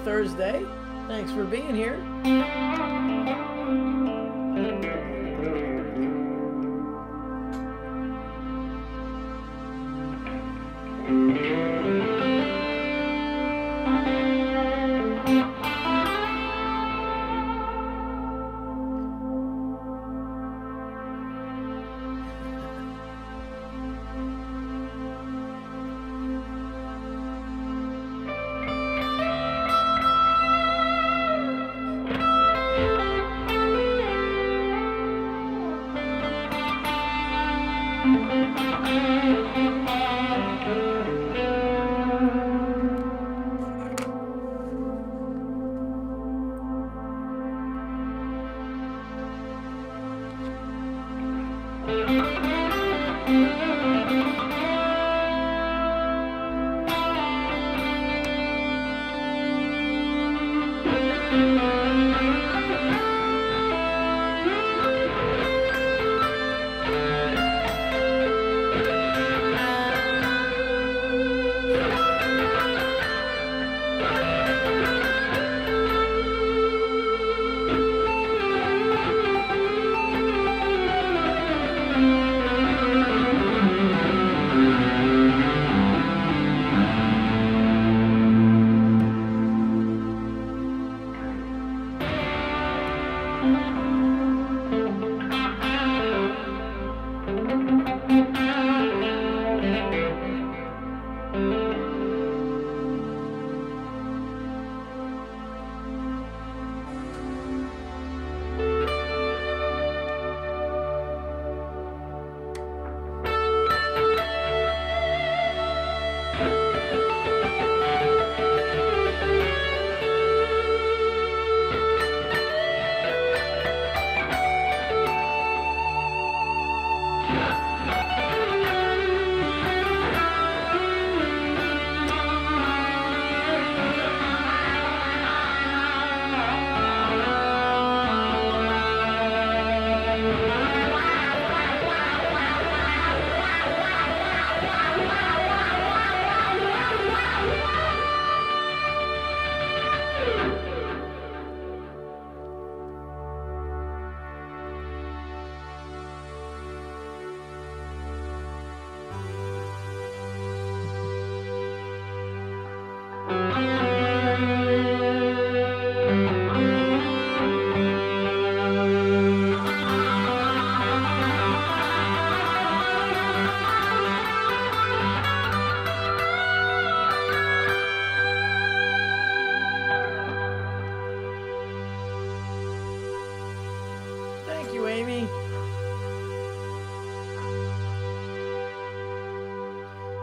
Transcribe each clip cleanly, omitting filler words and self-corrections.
Thursday. Thanks for being here.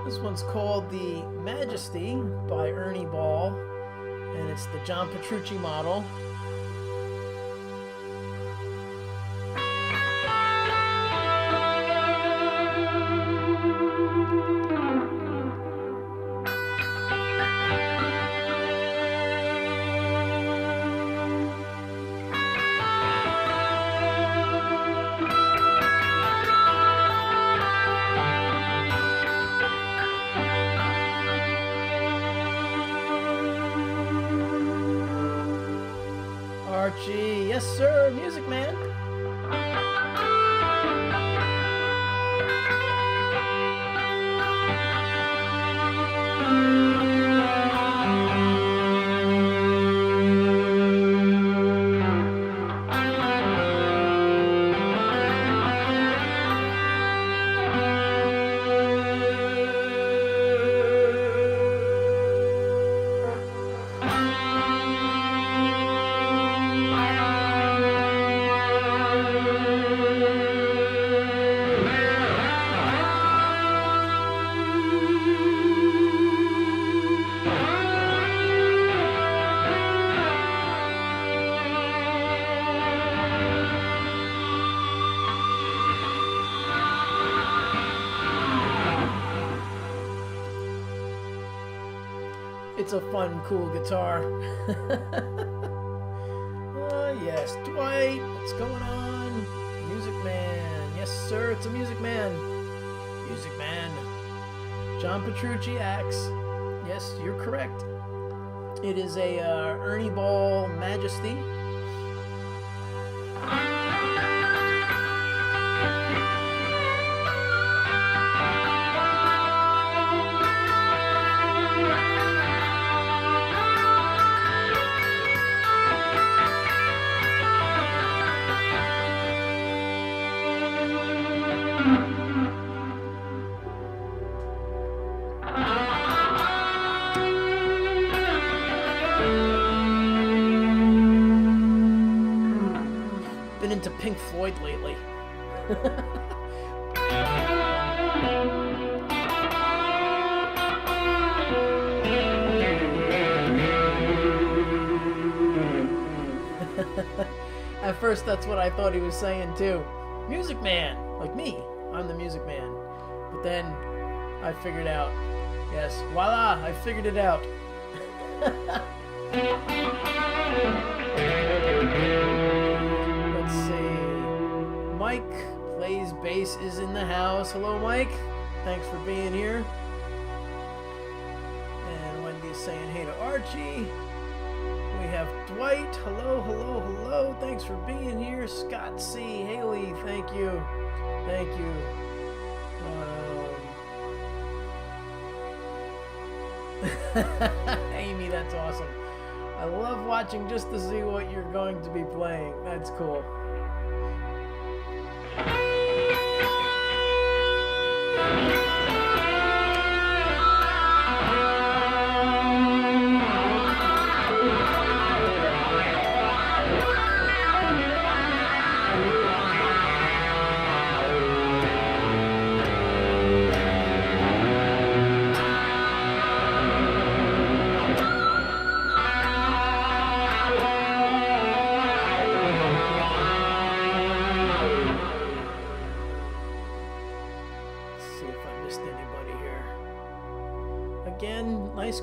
This one's called The Majesty by Ernie Ball, and it's the John Petrucci model. Archie, yes sir, Music Man. It's a fun, cool guitar. Yes, Dwight, what's going on? Music Man. Yes, sir, it's a Music Man. Music Man. John Petrucci axe. Yes, you're correct. It is a Ernie Ball Majesty. Been into Pink Floyd lately. At first, that's what I thought he was saying too. Music Man, like me. I'm the Music Man. But then I figured out. Yes, voila! I figured it out. Let's see. Mike Plays Bass is in the house. Hello, Mike. Thanks for being here. And Wendy's saying hey to Archie. We have Dwight. Hello, hello, hello. Thanks for being here. Scott C. Haley, thank you. Thank you. Amy, that's awesome. I love watching just to see what you're going to be playing. That's cool.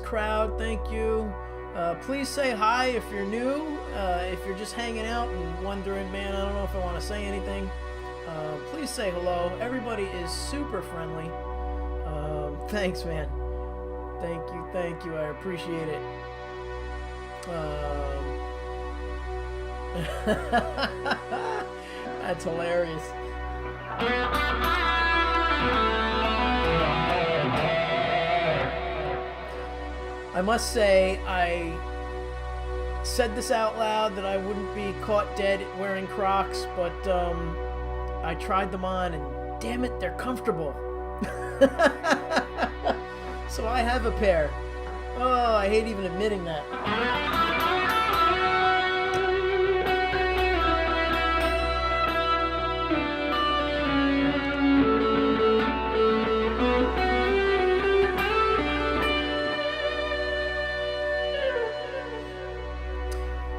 Crowd, thank you. Please say hi if you're new. If you're just hanging out and wondering, man, I don't know if I want to say anything, please say hello. Everybody is super friendly. Thanks, man. Thank you. I appreciate it. That's hilarious. I must say, I said this out loud that I wouldn't be caught dead wearing Crocs, but I tried them on and damn it, they're comfortable. So I have a pair. Oh, I hate even admitting that.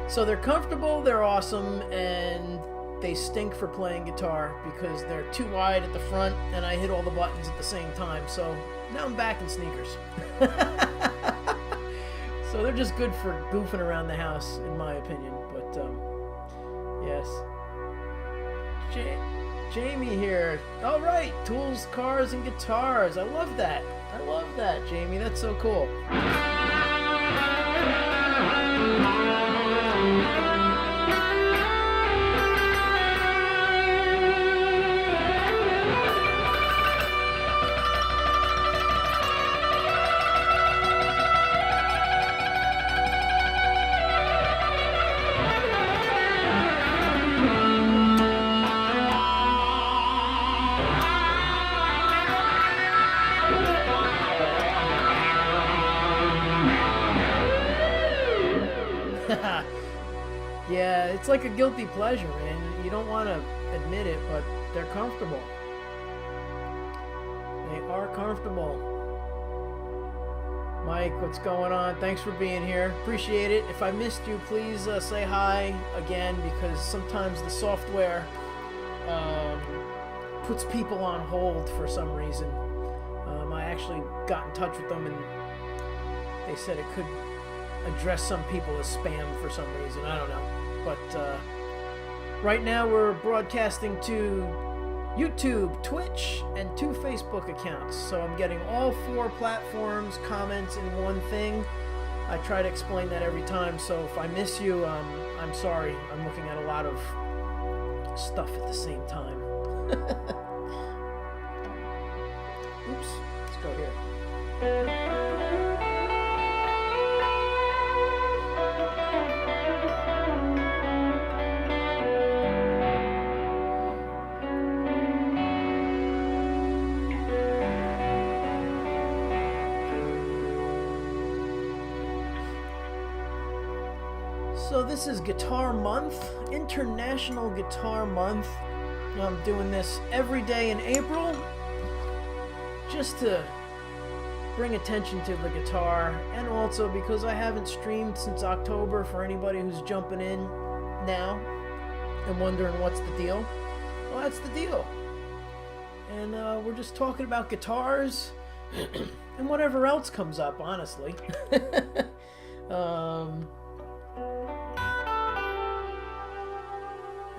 So they're comfortable, they're awesome, and they stink for playing guitar because they're too wide at the front and I hit all the buttons at the same time. So now I'm back in sneakers. So they're just good for goofing around the house, in my opinion. But yes. Jamie here. All right, tools, cars, and guitars. I love that. Jamie. That's so cool. Yeah, it's like a guilty pleasure, man. You don't want to admit it, but they're comfortable. They are comfortable. Mike, what's going on? Thanks for being here. Appreciate it. If I missed you, please say hi again, because sometimes the software puts people on hold for some reason. I actually got in touch with them, and they said it could address some people as spam for some reason. I don't know. But right now we're broadcasting to YouTube, Twitch, and 2 Facebook accounts. So I'm getting all 4 platforms comments in one thing. I try to explain that every time, so if I miss you, I'm sorry. I'm looking at a lot of stuff at the same time. Oops, let's go here. So this is Guitar Month, International Guitar Month. I'm doing this every day in April just to bring attention to the guitar, and also because I haven't streamed since October for anybody who's jumping in now and wondering what's the deal. Well, that's the deal. And we're just talking about guitars and whatever else comes up, honestly.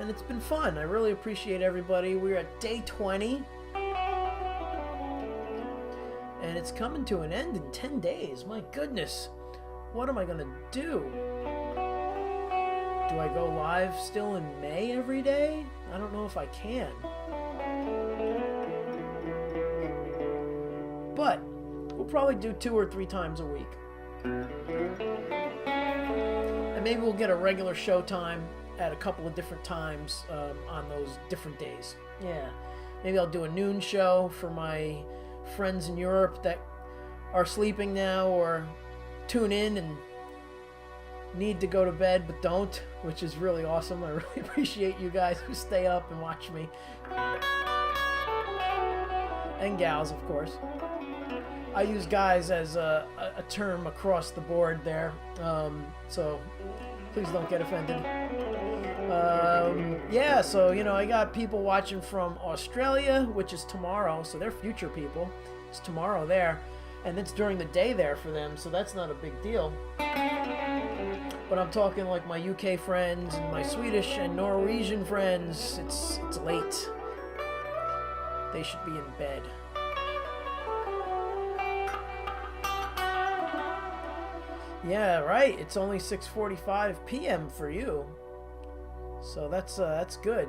And it's been fun. I really appreciate everybody. We're at day 20. And it's coming to an end in 10 days. My goodness. What am I going to do? Do I go live still in May every day? I don't know if I can. But we'll probably do 2 or 3 times a week. And maybe we'll get a regular show time at a couple of different times on those different days. Yeah, maybe I'll do a noon show for my friends in Europe that are sleeping now or tune in and need to go to bed but don't, which is really awesome. I really appreciate you guys who stay up and watch me. And gals, of course. I use guys as a term across the board there, so please don't get offended. Yeah, so, you know, I got people watching from Australia, which is tomorrow, so they're future people. It's tomorrow there, and it's during the day there for them, so that's not a big deal. But I'm talking like my UK friends and my Swedish and Norwegian friends. It's late. They should be in bed. Yeah, right. It's only 6:45 p.m. for you. So that's good.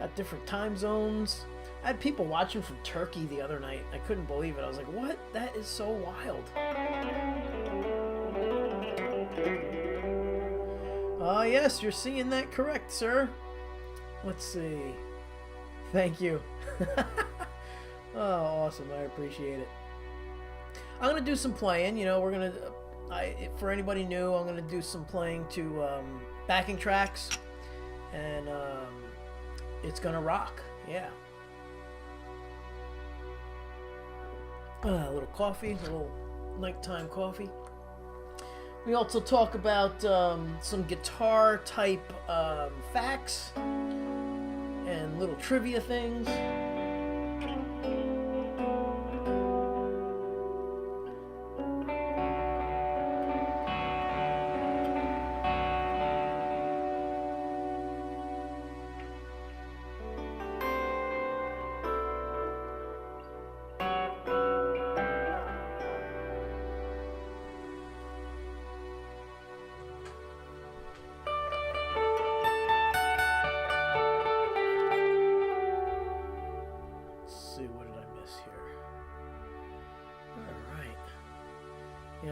Got different time zones. I had people watching from Turkey the other night. I couldn't believe it. I was like, what? That is so wild. Yes, you're seeing that correct, sir. Let's see. Thank you. Oh, awesome. I appreciate it. I'm going to do some playing. You know, we're going to... for anybody new, I'm going to do some playing to backing tracks. And it's gonna rock, yeah. A little coffee, a little nighttime coffee. We also talk about some guitar type facts and little trivia things.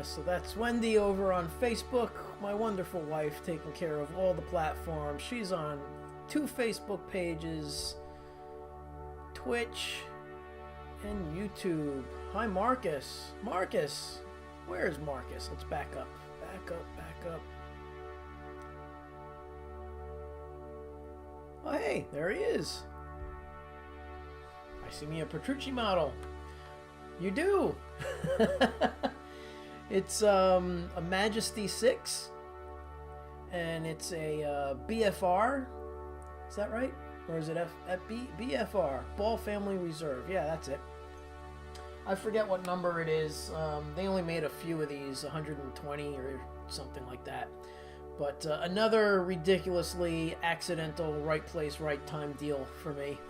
So that's Wendy over on Facebook, my wonderful wife taking care of all the platforms. She's on 2 Facebook pages, Twitch, and YouTube. Hi, Marcus. Marcus! Where is Marcus? Let's back up. Back up, back up. Oh, hey, there he is. I see me a Petrucci model. You do! It's a Majesty 6, and it's a BFR. Is that right? Or is it BFR? Ball Family Reserve. Yeah, that's it. I forget what number it is. They only made a few of these, 120 or something like that. But another ridiculously accidental right place, right time deal for me.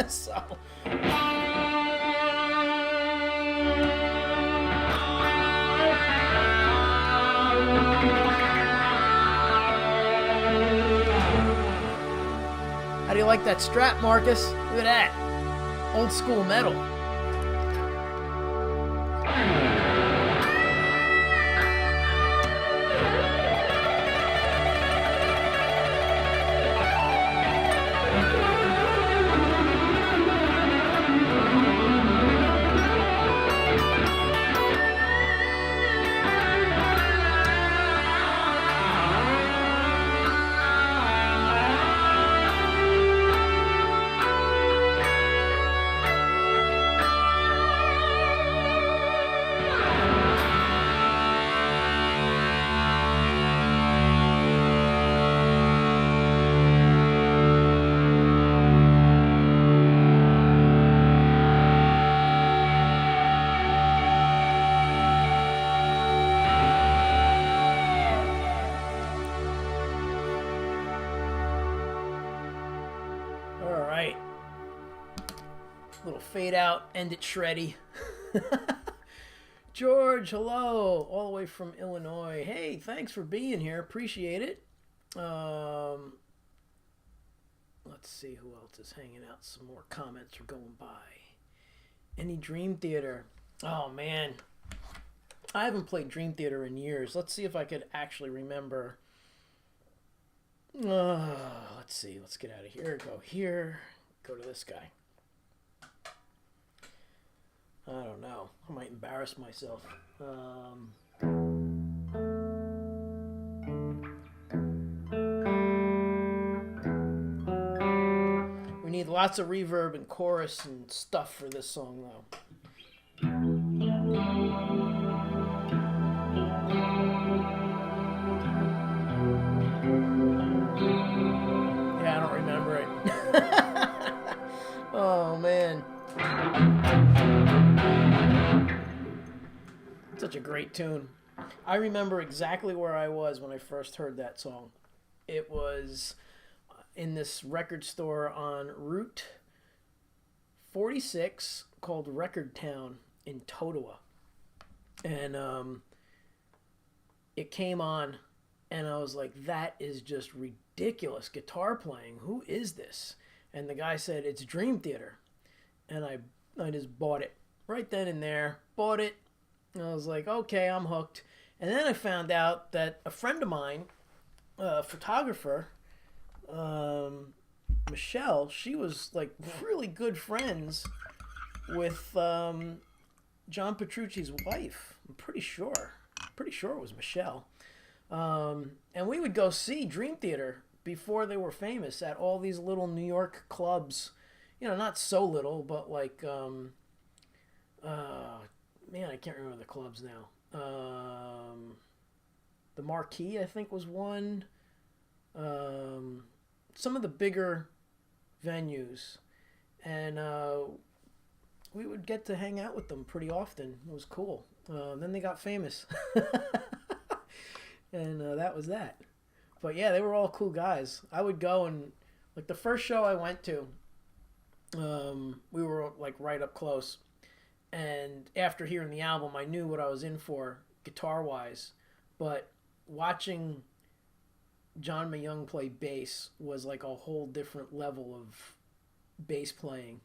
So... like that strap, Marcus. Look at that. Old school metal. Little fade out, end it shreddy. George, hello, all the way from Illinois. Hey, thanks for being here. Appreciate it. Let's see who else is hanging out. Some more comments are going by. Any Dream Theater? Oh, man. I haven't played Dream Theater in years. Let's see if I could actually remember. Let's see. Let's get out of here. Go here. Go to this guy. I don't know. I might embarrass myself. We need lots of reverb and chorus and stuff for this song, though. Yeah, I don't remember it. Oh, man. Such a great tune. I remember exactly where I was when I first heard that song. It was in this record store on Route 46 called Record Town in Totowa. And it came on, and I was like, that is just ridiculous guitar playing. Who is this? And the guy said, it's Dream Theater. And I just bought it right then and there. Bought it. And I was like, okay, I'm hooked. And then I found out that a friend of mine, a photographer, Michelle, she was like really good friends with John Petrucci's wife. I'm pretty sure. Pretty sure it was Michelle. And we would go see Dream Theater before they were famous at all these little New York clubs. You know, not so little, but like, man, I can't remember the clubs now. The Marquee, I think, was one. Some of the bigger venues. And we would get to hang out with them pretty often. It was cool. Then they got famous. And that was that. But yeah, they were all cool guys. I would go and, like, the first show I went to, we were like right up close. And after hearing the album, I knew what I was in for guitar-wise. But watching John Mayung play bass was like a whole different level of bass playing.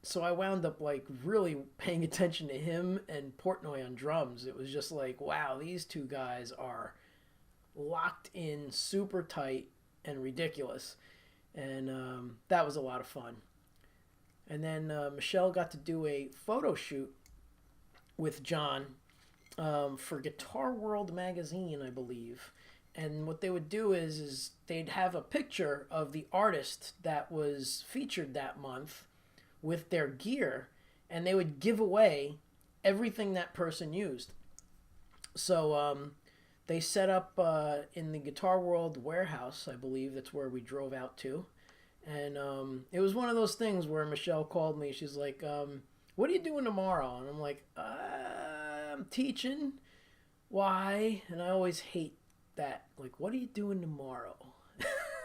So I wound up like really paying attention to him and Portnoy on drums. It was just like, wow, these two guys are locked in super tight and ridiculous. And that was a lot of fun. And then Michelle got to do a photo shoot with John for Guitar World magazine, I believe. And what they would do is they'd have a picture of the artist that was featured that month with their gear, and they would give away everything that person used. So they set up in the Guitar World warehouse, I believe. That's where we drove out to. And it was one of those things where Michelle called me. She's like, what are you doing tomorrow? And I'm like, I'm teaching. Why? And I always hate that. Like, what are you doing tomorrow?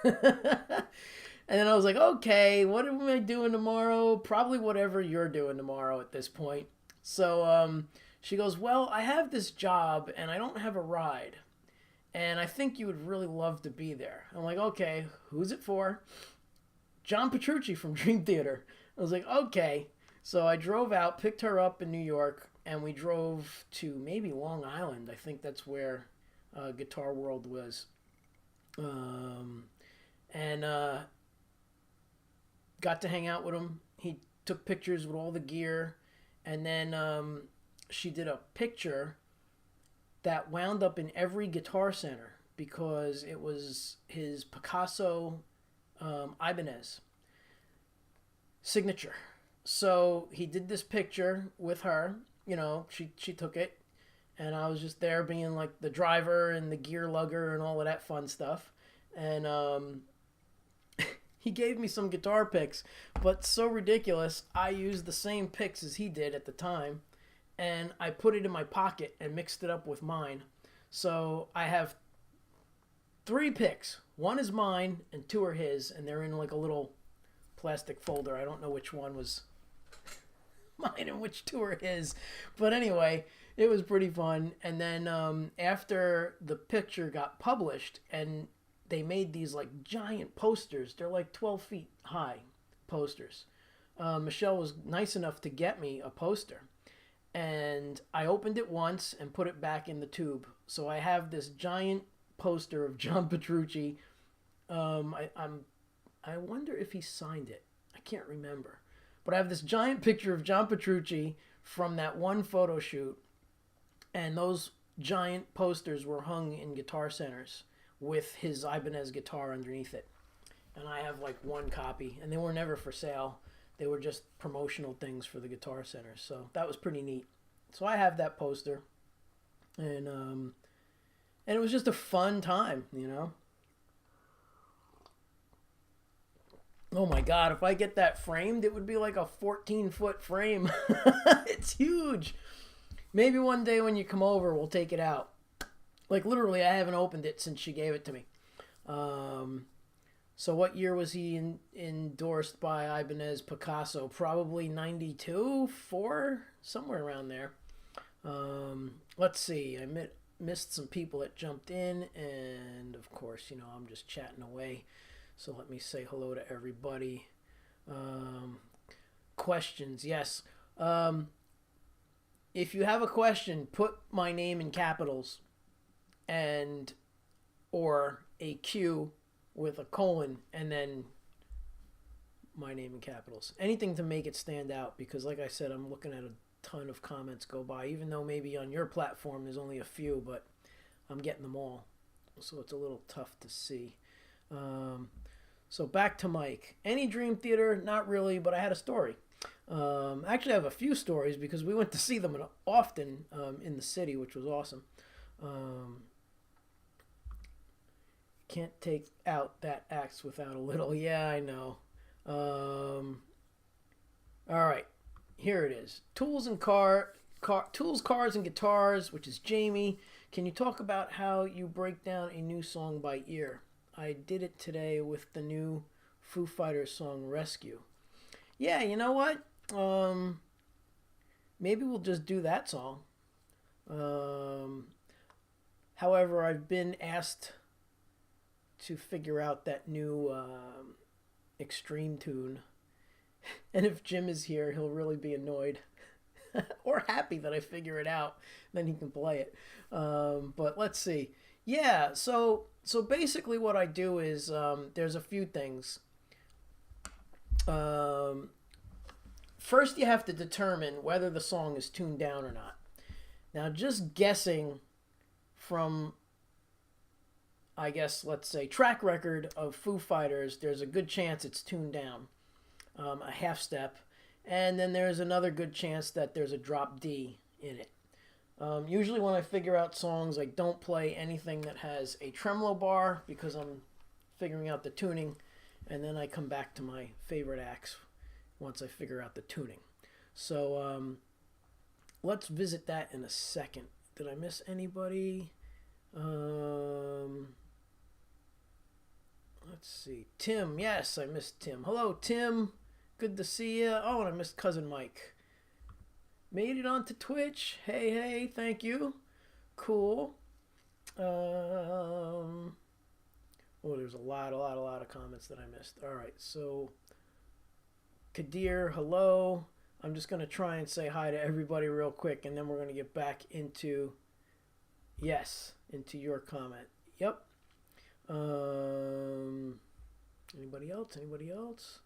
And then I was like, okay, what am I doing tomorrow? Probably whatever you're doing tomorrow at this point. So she goes, well, I have this job and I don't have a ride. and I think you would really love to be there. I'm like, okay, who's it for? John Petrucci from Dream Theater. I was like, okay. So I drove out, picked her up in New York, and we drove to maybe Long Island. I think that's where Guitar World was. And got to hang out with him. He took pictures with all the gear. And then she did a picture that wound up in every Guitar Center because it was his Picasso Ibanez signature. So he did this picture with her. You know, she took it, and I was just there being like the driver and the gear lugger and all of that fun stuff. And he gave me some guitar picks, but so ridiculous. I used the same picks as he did at the time, and I put it in my pocket and mixed it up with mine. So I have 3 picks. 1 is mine and 2 are his, and they're in like a little plastic folder. I don't know which one was mine and which 2 are his. But anyway, it was pretty fun. And then after the picture got published, and they made these like giant posters. They're like 12 feet high posters. Michelle was nice enough to get me a poster. And I opened it once and put it back in the tube. So I have this giant poster of John Petrucci. I wonder if he signed it. I can't remember. But I have this giant picture of John Petrucci from that one photo shoot. And those giant posters were hung in Guitar Centers with his Ibanez guitar underneath it. And I have like 1 copy. And they were never for sale. They were just promotional things for the Guitar Center. So that was pretty neat. So I have that poster. And it was just a fun time, you know. Oh my God, if I get that framed, it would be like a 14-foot frame. It's huge. Maybe one day when you come over, we'll take it out. Like literally, I haven't opened it since she gave it to me. So what year was he endorsed by Ibanez Picasso? Probably 92, 4, somewhere around there. Let's see. I missed some people that jumped in, and of course, you know, I'm just chatting away. So let me say hello to everybody. Questions, yes. If you have a question, put my name in capitals and or a Q with a colon and then my name in capitals. Anything to make it stand out, because like I said, I'm looking at a ton of comments go by, even though maybe on your platform there's only a few, but I'm getting them all. So it's a little tough to see. So back to Mike. Any Dream Theater? Not really, but I had a story. Actually, I have a few stories because we went to see them often in the city, which was awesome. Can't take out that axe without a little. Yeah, I know. All right, here it is. Tools, Cars, and Guitars, which is Jamie. Can you talk about how you break down a new song by ear? I did it today with the new Foo Fighters song Rescue. Yeah, you know what? Maybe we'll just do that song. However, I've been asked to figure out that new Extreme tune. And if Jim is here, he'll really be annoyed. Or happy that I figure it out. Then he can play it. But let's see. Yeah, so basically what I do is there's a few things. First, you have to determine whether the song is tuned down or not. Now, just guessing from, I guess, let's say, track record of Foo Fighters, there's a good chance it's tuned down, a half step, and then there's another good chance that there's a drop D in it. Usually when I figure out songs, I don't play anything that has a tremolo bar because I'm figuring out the tuning, and then I come back to my favorite acts once I figure out the tuning. So let's visit that in a second. Did I miss anybody? Let's see. Tim. Yes, I missed Tim. Hello, Tim. Good to see you. Oh, and I missed Cousin Mike. Made it onto Twitch. Hey, thank you. Cool. Oh, there's a lot of comments that I missed. All right, so Kadir, hello. I'm just gonna try and say hi to everybody real quick, and then we're gonna get back into into your comment. Yep. Anybody else? Anybody else?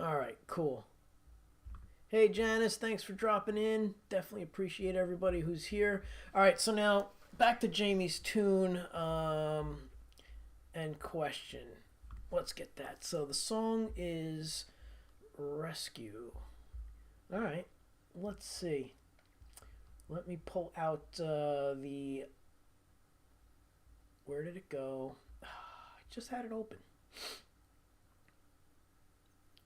All right, cool. Hey Janice, thanks for dropping in. Definitely appreciate everybody who's here. All right, so now back to Jamie's tune and question. Let's get that. So the song is Rescue. All right, let's see. Let me pull out the... Where did it go? I just had it open.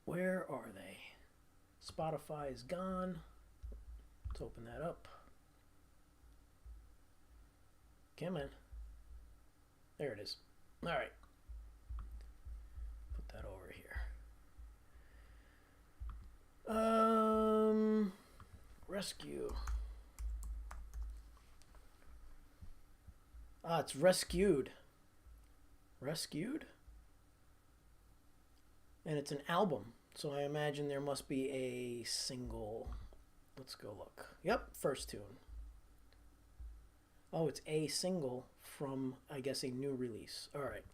Where are they? Spotify is gone. Let's open that up. Come in. There it is. All right. Put that over here. Rescue. It's Rescued. Rescued? And it's an album. So I imagine there must be a single. Let's go look. Yep, first tune. Oh, it's a single from, I guess, a new release. All right.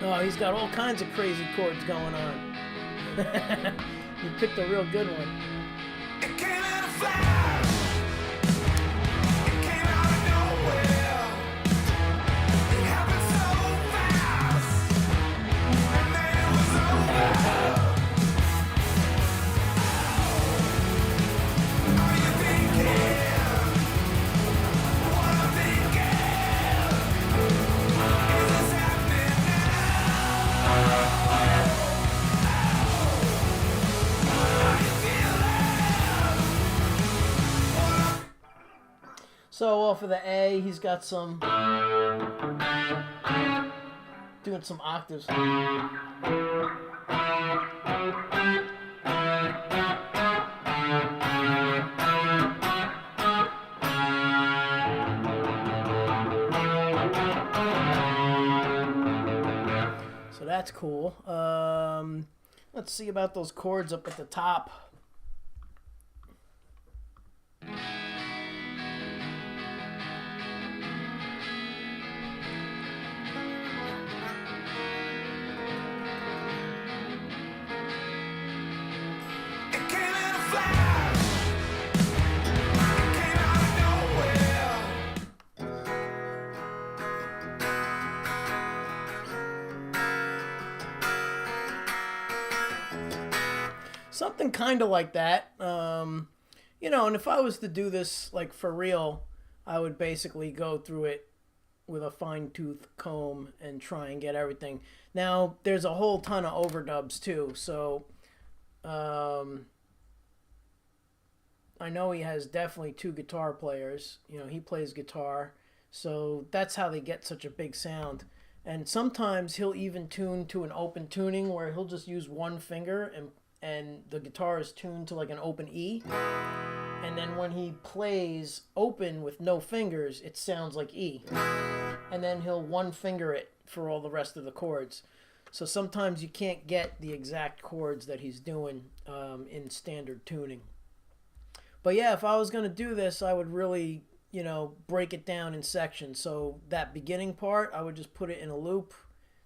Oh, he's got all kinds of crazy chords going on. You picked a real good one. It came out of flash. It came out of nowhere. It happened so fast. And then it was over. Are you thinking what I'm thinking? Is this happening now? How you feeling? So off of the A, he's got some doing some octaves. So that's cool. Let's see about those chords up at the top. Something kind of like that. You know, and if I was to do this like for real, I would basically go through it with a fine-tooth comb and try and get everything. Now, there's a whole ton of overdubs too, so I know he has definitely two guitar players. You know, he plays guitar, so that's how they get such a big sound. And sometimes he'll even tune to an open tuning where he'll just use one finger and the guitar is tuned to like an open E. And then when he plays open with no fingers, it sounds like E. And then he'll one finger it for all the rest of the chords. So sometimes you can't get the exact chords that he's doing in standard tuning. But yeah, if I was going to do this, I would really, you know, break it down in sections. So that beginning part, I would just put it in a loop.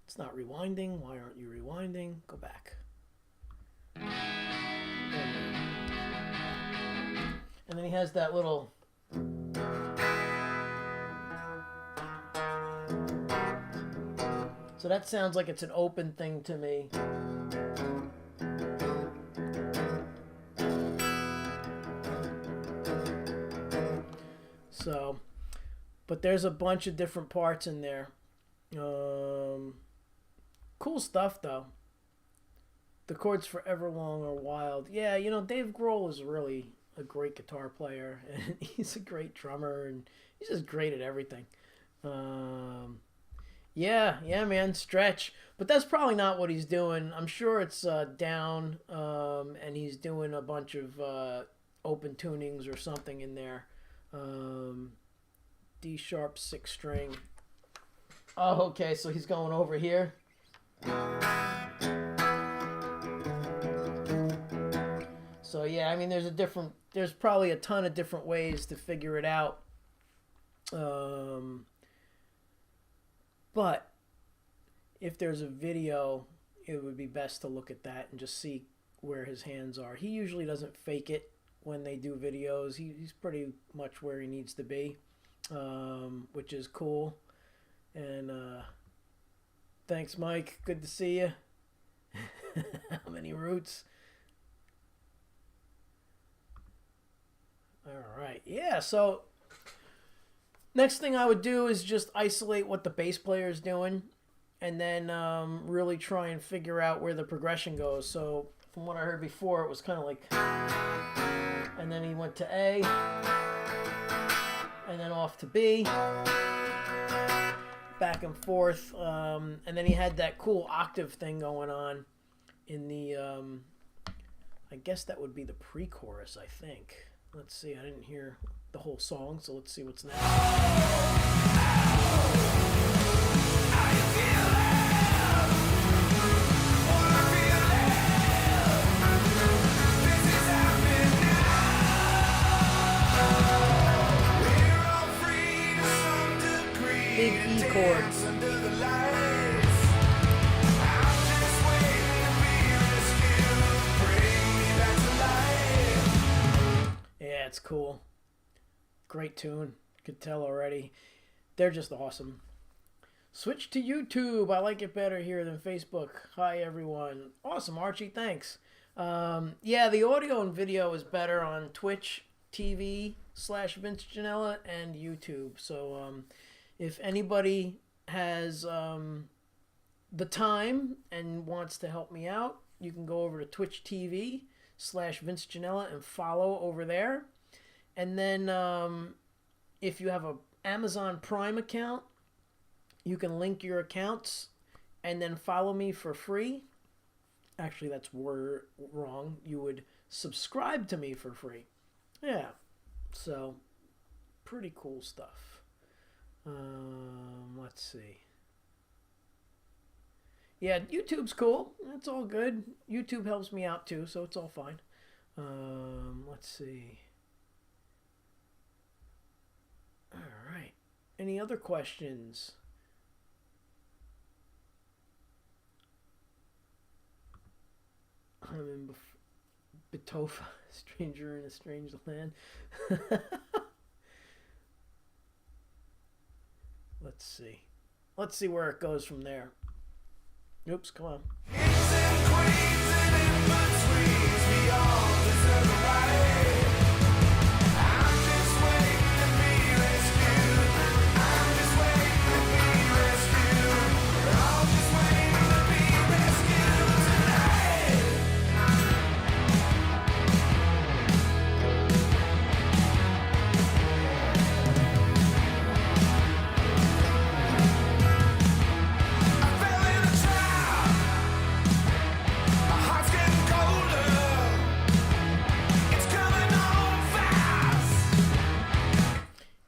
It's not rewinding. Why aren't you rewinding? Go back. And then he has that little... So that sounds like it's an open thing to me. So, but there's a bunch of different parts in there. Cool stuff though. The chords for Everlong are wild. Yeah, you know, Dave Grohl is really a great guitar player, and he's a great drummer, and he's just great at everything. Yeah, yeah, man, stretch. But that's probably not what he's doing. I'm sure it's down, and he's doing a bunch of open tunings or something in there. Um, D sharp six string. Oh, okay, so he's going over here. So yeah, I mean, there's probably a ton of different ways to figure it out. Um, but if there's a video, it would be best to look at that and just see where his hands are. He usually doesn't fake it when they do videos. He's pretty much where he needs to be, which is cool. And thanks, Mike. Good to see you. How many roots? All right. Yeah, so next thing I would do is just isolate what the bass player is doing and then really try and figure out where the progression goes. So from what I heard before, it was kind of like, and then he went to A, and then off to B, back and forth, and then he had that cool octave thing going on in the, I guess that would be the pre-chorus, I think. Let's see, I didn't hear the whole song, so let's see what's next. Big E chord. Yeah, it's cool. Great tune. Could tell already. They're just awesome. Switch to YouTube. I like it better here than Facebook. Hi, everyone. Awesome, Archie. Thanks. Yeah, the audio and video is better on Twitch TV/Vince Janella and YouTube. So if anybody has the time and wants to help me out, you can go over to Twitch TV/Vince Janella and follow over there. And then if you have a Amazon Prime account, you can link your accounts and then follow me for free. Actually, that's wrong. You would subscribe to me for free. Yeah. So, pretty cool stuff. Let's see. Yeah, YouTube's cool. That's all good. YouTube helps me out too, so it's all fine. Let's see. All right. Any other questions? I'm in Betofa, stranger in a strange land. Let's see. Let's see where it goes from there. Oops, come on.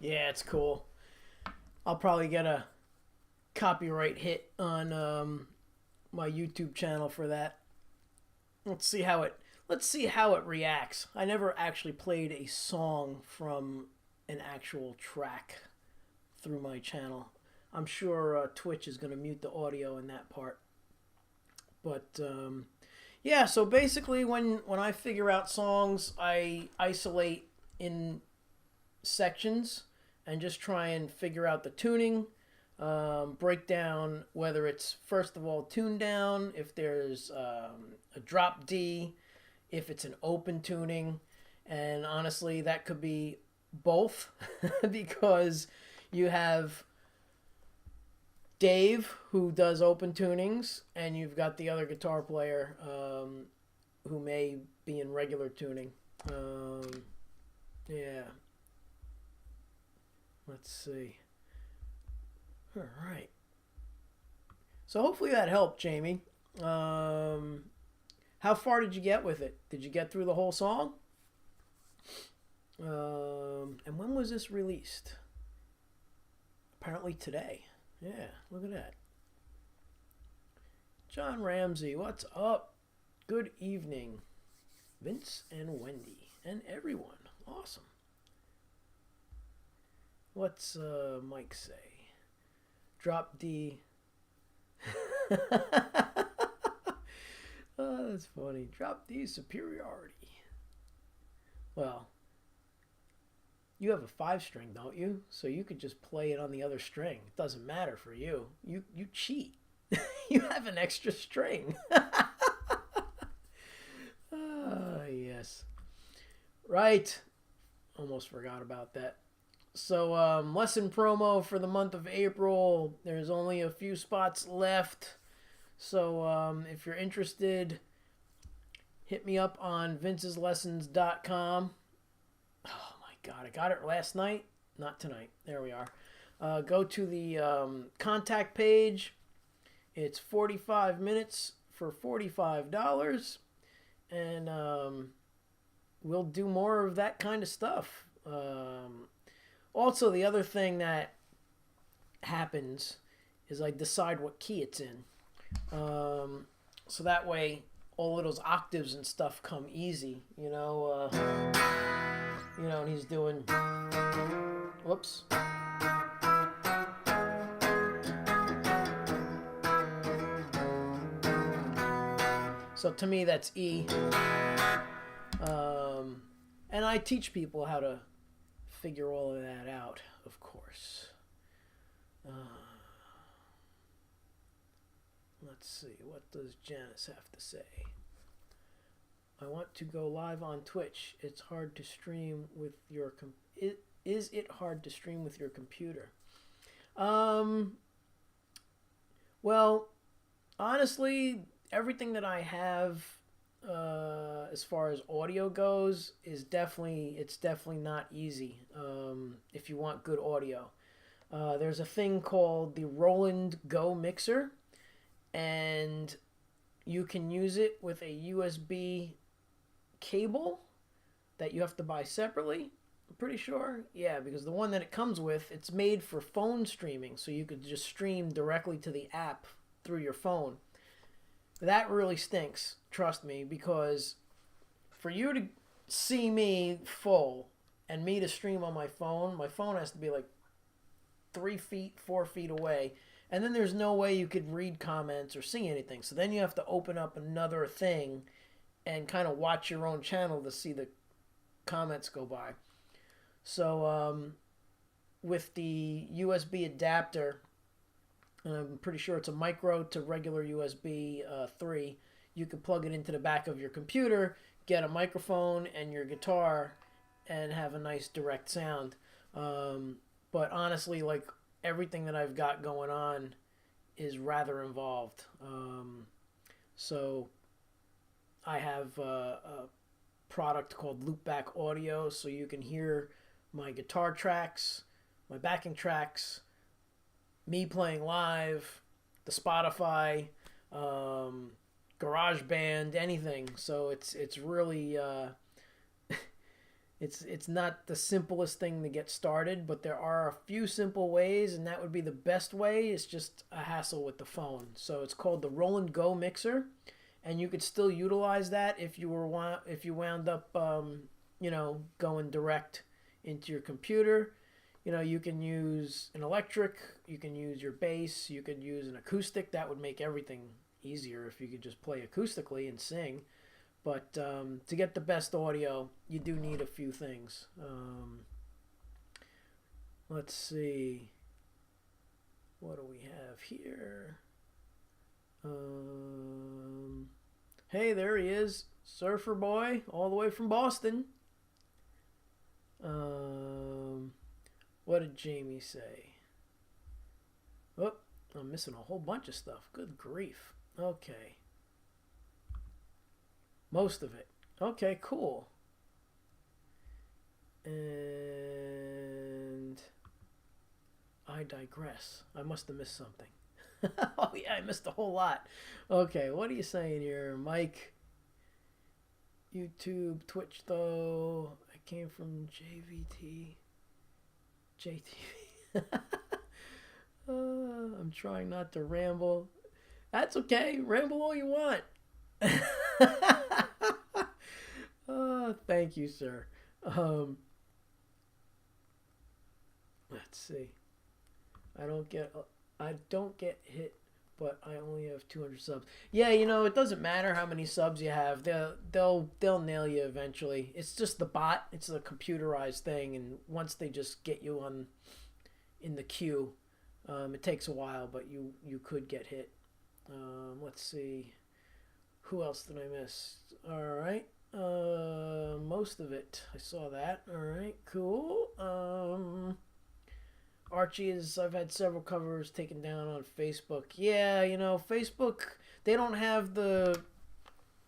Yeah, it's cool. I'll probably get a copyright hit on my YouTube channel for that. Let's see how it reacts. I never actually played a song from an actual track through my channel. I'm sure Twitch is going to mute the audio in that part. But yeah, so basically when I figure out songs, I isolate in sections and just try and figure out the tuning, break down whether it's first of all tuned down, if there's a drop D, if it's an open tuning, and honestly that could be both because you have Dave who does open tunings and you've got the other guitar player who may be in regular tuning. Yeah. Let's see. All right. So hopefully that helped, Jamie. How far did you get with it? Did you get through the whole song? And when was this released? Apparently today. Yeah, look at that. John Ramsey, what's up? Good evening, Vince and Wendy and everyone. Awesome. What's Mike say? Drop D. Oh, that's funny. Drop D superiority. Well, you have a 5-string, don't you? So you could just play it on the other string. It doesn't matter for you. You cheat. You have an extra string. Yes. Right. Almost forgot about that. So, lesson promo for the month of April. There's only a few spots left. So, if you're interested, hit me up on vinceslessons.com. Oh my God, I got it last night. Not tonight. There we are. Go to the contact page. It's 45 minutes for $45. And we'll do more of that kind of stuff. Also, the other thing that happens is I decide what key it's in. So that way, all of those octaves and stuff come easy. And he's doing. Whoops. So to me, that's E. And I teach people how to figure all of that out, of course. Let's see, what does Janice have to say? I want to go live on Twitch. It's hard to stream with your is it hard to stream with your computer? Well, honestly, everything that I have as far as audio goes is definitely not easy if you want good audio. There's a thing called the Roland Go Mixer, and you can use it with a USB cable that you have to buy separately. I'm pretty sure. Yeah, because the one that it comes with, it's made for phone streaming, so you could just stream directly to the app through your phone. That really stinks, trust me, because for you to see me full and me to stream on my phone has to be like 3 feet, 4 feet away. And then there's no way you could read comments or see anything. So then you have to open up another thing and kind of watch your own channel to see the comments go by. So with the USB adapter, I'm pretty sure it's a micro to regular USB 3. You can plug it into the back of your computer, get a microphone and your guitar, and have a nice direct sound. But honestly, like everything that I've got going on is rather involved. So I have a product called Loopback Audio, so you can hear my guitar tracks, my backing tracks, me playing live, the Spotify, GarageBand, anything. So it's really it's not the simplest thing to get started, but there are a few simple ways, and that would be the best way. It's just a hassle with the phone. So it's called the Roland Go Mixer, and you could still utilize that if you wound up going direct into your computer. You can use an electric, you can use your bass, you could use an acoustic. That would make everything easier if you could just play acoustically and sing. But to get the best audio, you do need a few things. Let's see. What do we have here? Hey, there he is. Surfer Boy, all the way from Boston. What did Jamie say? Oh, I'm missing a whole bunch of stuff. Good grief. Okay. Most of it. Okay, cool. And I digress. I must have missed something. Oh yeah, I missed a whole lot. Okay, what are you saying here, Mike? YouTube, Twitch though. I came from JVT. JTV. I'm trying not to ramble. That's okay. Ramble all you want. Thank you, sir. Um, let's see. I don't get hit, but I only have 200 subs. Yeah, it doesn't matter how many subs you have. They'll nail you eventually. It's just the bot. It's a computerized thing, and once they just get you in the queue, it takes a while, but you could get hit. Let's see. Who else did I miss? All right. Most of it. I saw that. All right. Cool. I've had several covers taken down on Facebook. Yeah, Facebook, they don't have the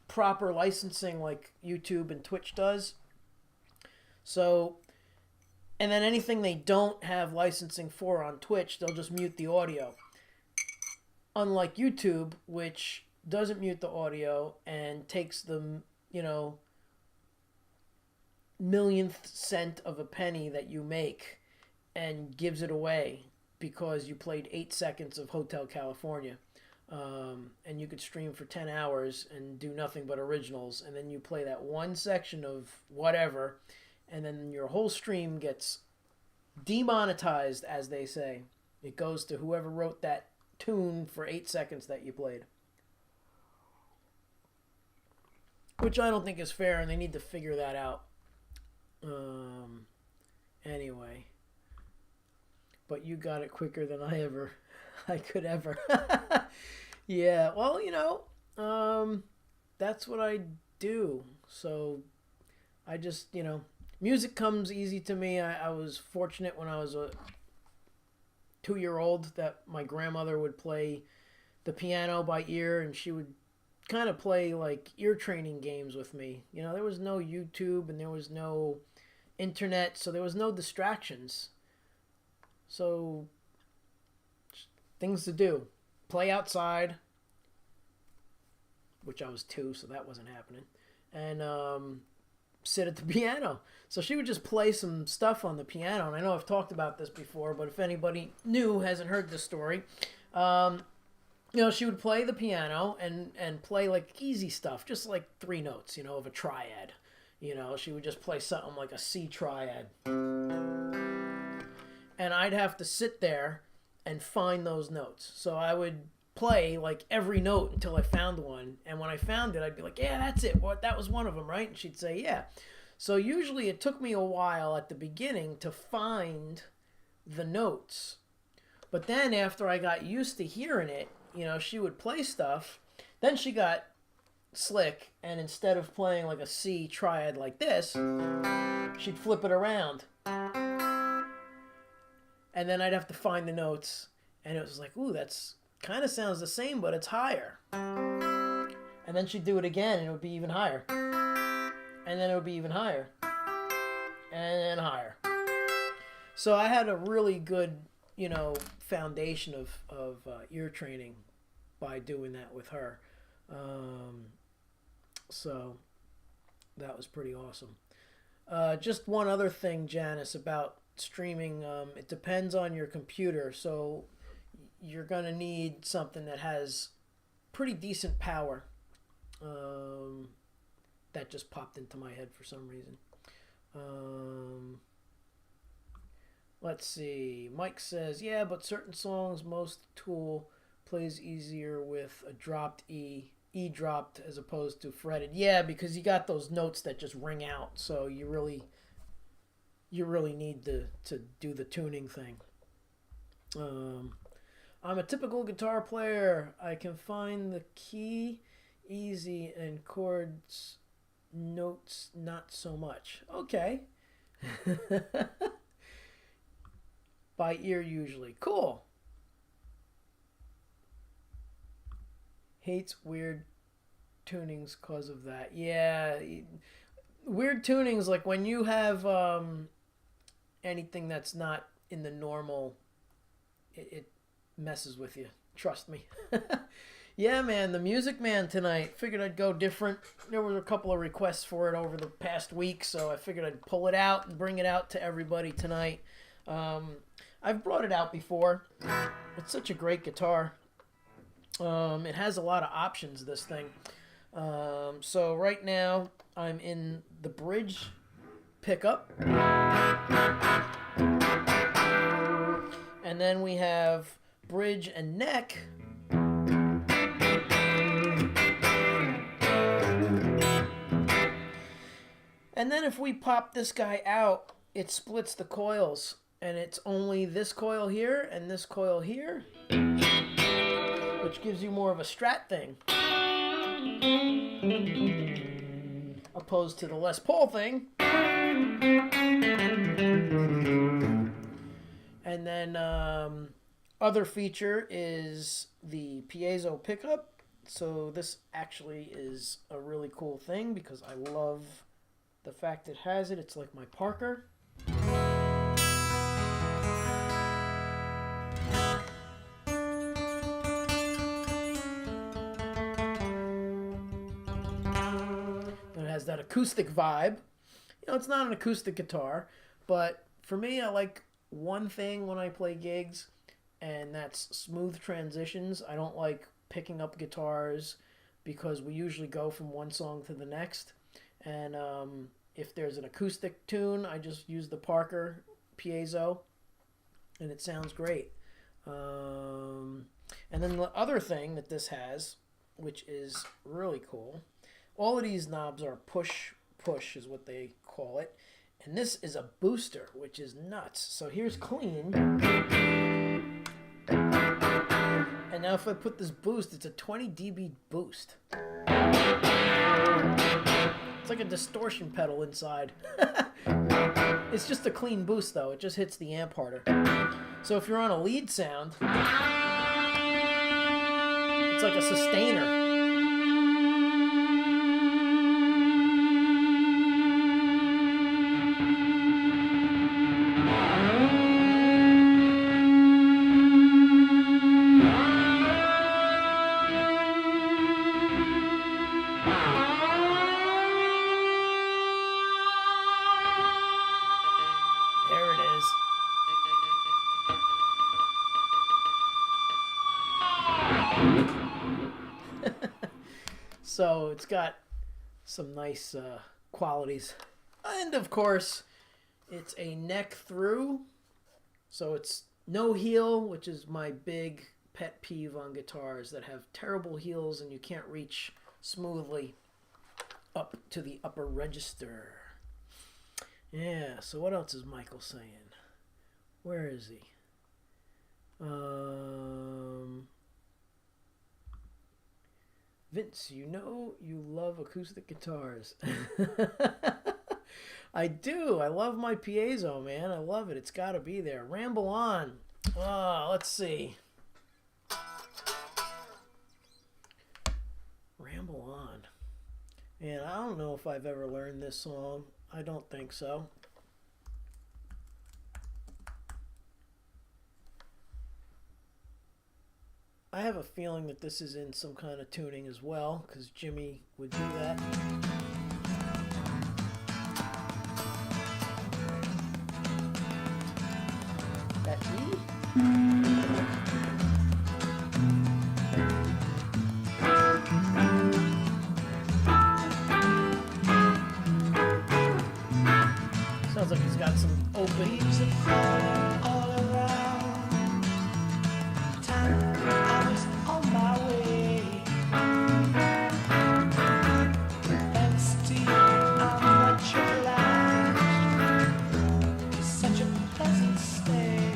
proper licensing like YouTube and Twitch does. So, and then anything they don't have licensing for on Twitch, they'll just mute the audio. Unlike YouTube, which doesn't mute the audio and takes the, millionth cent of a penny that you make and gives it away because you played 8 seconds of Hotel California. And you could stream for 10 hours and do nothing but originals. And then you play that one section of whatever. And then your whole stream gets demonetized, as they say. It goes to whoever wrote that tune for 8 seconds that you played. Which I don't think is fair, and they need to figure that out. Anyway. But you got it quicker than I could ever. Yeah, well, that's what I do. So I just, music comes easy to me. I was fortunate when I was a 2-year-old that my grandmother would play the piano by ear, and she would kind of play like ear training games with me. There was no YouTube and there was no internet, so there was no distractions. So, things to do. Play outside, which I was 2, so that wasn't happening. And sit at the piano. So she would just play some stuff on the piano. And I know I've talked about this before, but if anybody new hasn't heard this story, she would play the piano and play like easy stuff, just like 3 notes, of a triad. She would just play something like a C triad. And I'd have to sit there and find those notes. So I would play like every note until I found one. And when I found it, I'd be like, yeah, that's it. That was one of them, right? And she'd say, yeah. So usually it took me a while at the beginning to find the notes. But then after I got used to hearing it, she would play stuff. Then she got slick. And instead of playing like a C triad like this, she'd flip it around. And then I'd have to find the notes, and it was like, ooh, that's kind of sounds the same, but it's higher. And then she'd do it again, and it would be even higher. And then it would be even higher. And then higher. So I had a really good, foundation of ear training by doing that with her. So that was pretty awesome. Just one other thing, Janice, about streaming. It depends on your computer, so you're gonna need something that has pretty decent power. That just popped into my head for some reason. Let's see. Mike says, yeah, but certain songs, most Tool plays easier with a dropped E dropped as opposed to fretted. Yeah, because you got those notes that just ring out, so you really need to do the tuning thing. I'm a typical guitar player. I can find the key easy and chords, notes not so much. Okay. By ear usually. Cool. Hates weird tunings because of that. Yeah. Weird tunings, like when you have anything that's not in the normal, it messes with you. Trust me. Yeah, man, the Music Man tonight. Figured I'd go different. There were a couple of requests for it over the past week, so I figured I'd pull it out and bring it out to everybody tonight. I've brought it out before. It's such a great guitar. It has a lot of options, this thing. So right now, I'm in the bridge pickup. And then we have bridge and neck. And then if we pop this guy out, it splits the coils. And it's only this coil here and this coil here, which gives you more of a Strat thing. Opposed to the Les Paul thing. And then other feature is the piezo pickup. So this actually is a really cool thing because I love the fact it has it. It's like my Parker. It has that acoustic vibe. You know, it's not an acoustic guitar, but for me, I like one thing when I play gigs, and that's smooth transitions. I don't like picking up guitars because we usually go from one song to the next. And if there's an acoustic tune, I just use the Parker piezo, and it sounds great. And then the other thing that this has, which is really cool, all of these knobs are push is what they call it. And this is a booster, which is nuts. So here's clean. And now if I put this boost, it's a 20 dB boost. It's like a distortion pedal inside. It's just a clean boost, though. It just hits the amp harder. So if you're on a lead sound, it's like a sustainer. So it's got some nice qualities. And of course, it's a neck through. So it's no heel, which is my big pet peeve on guitars that have terrible heels and you can't reach smoothly up to the upper register. Yeah, so what else is Michael saying? Where is he? Vince, you know you love acoustic guitars. I do. I love my piezo, man. I love it. It's got to be there. Ramble on. Let's see. Ramble on. And I don't know if I've ever learned this song. I don't think so. I have a feeling that this is in some kind of tuning as well, because Jimmy would do that. That E? Sounds like he's got some open. All around time. I was on my way, and still I'm much obliged to such a pleasant stay.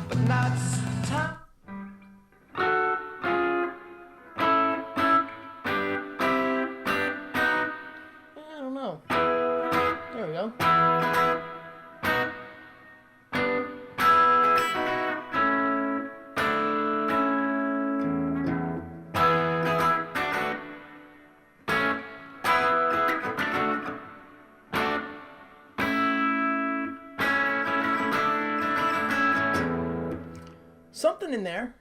But now it's time. I don't know. There we go. something in there.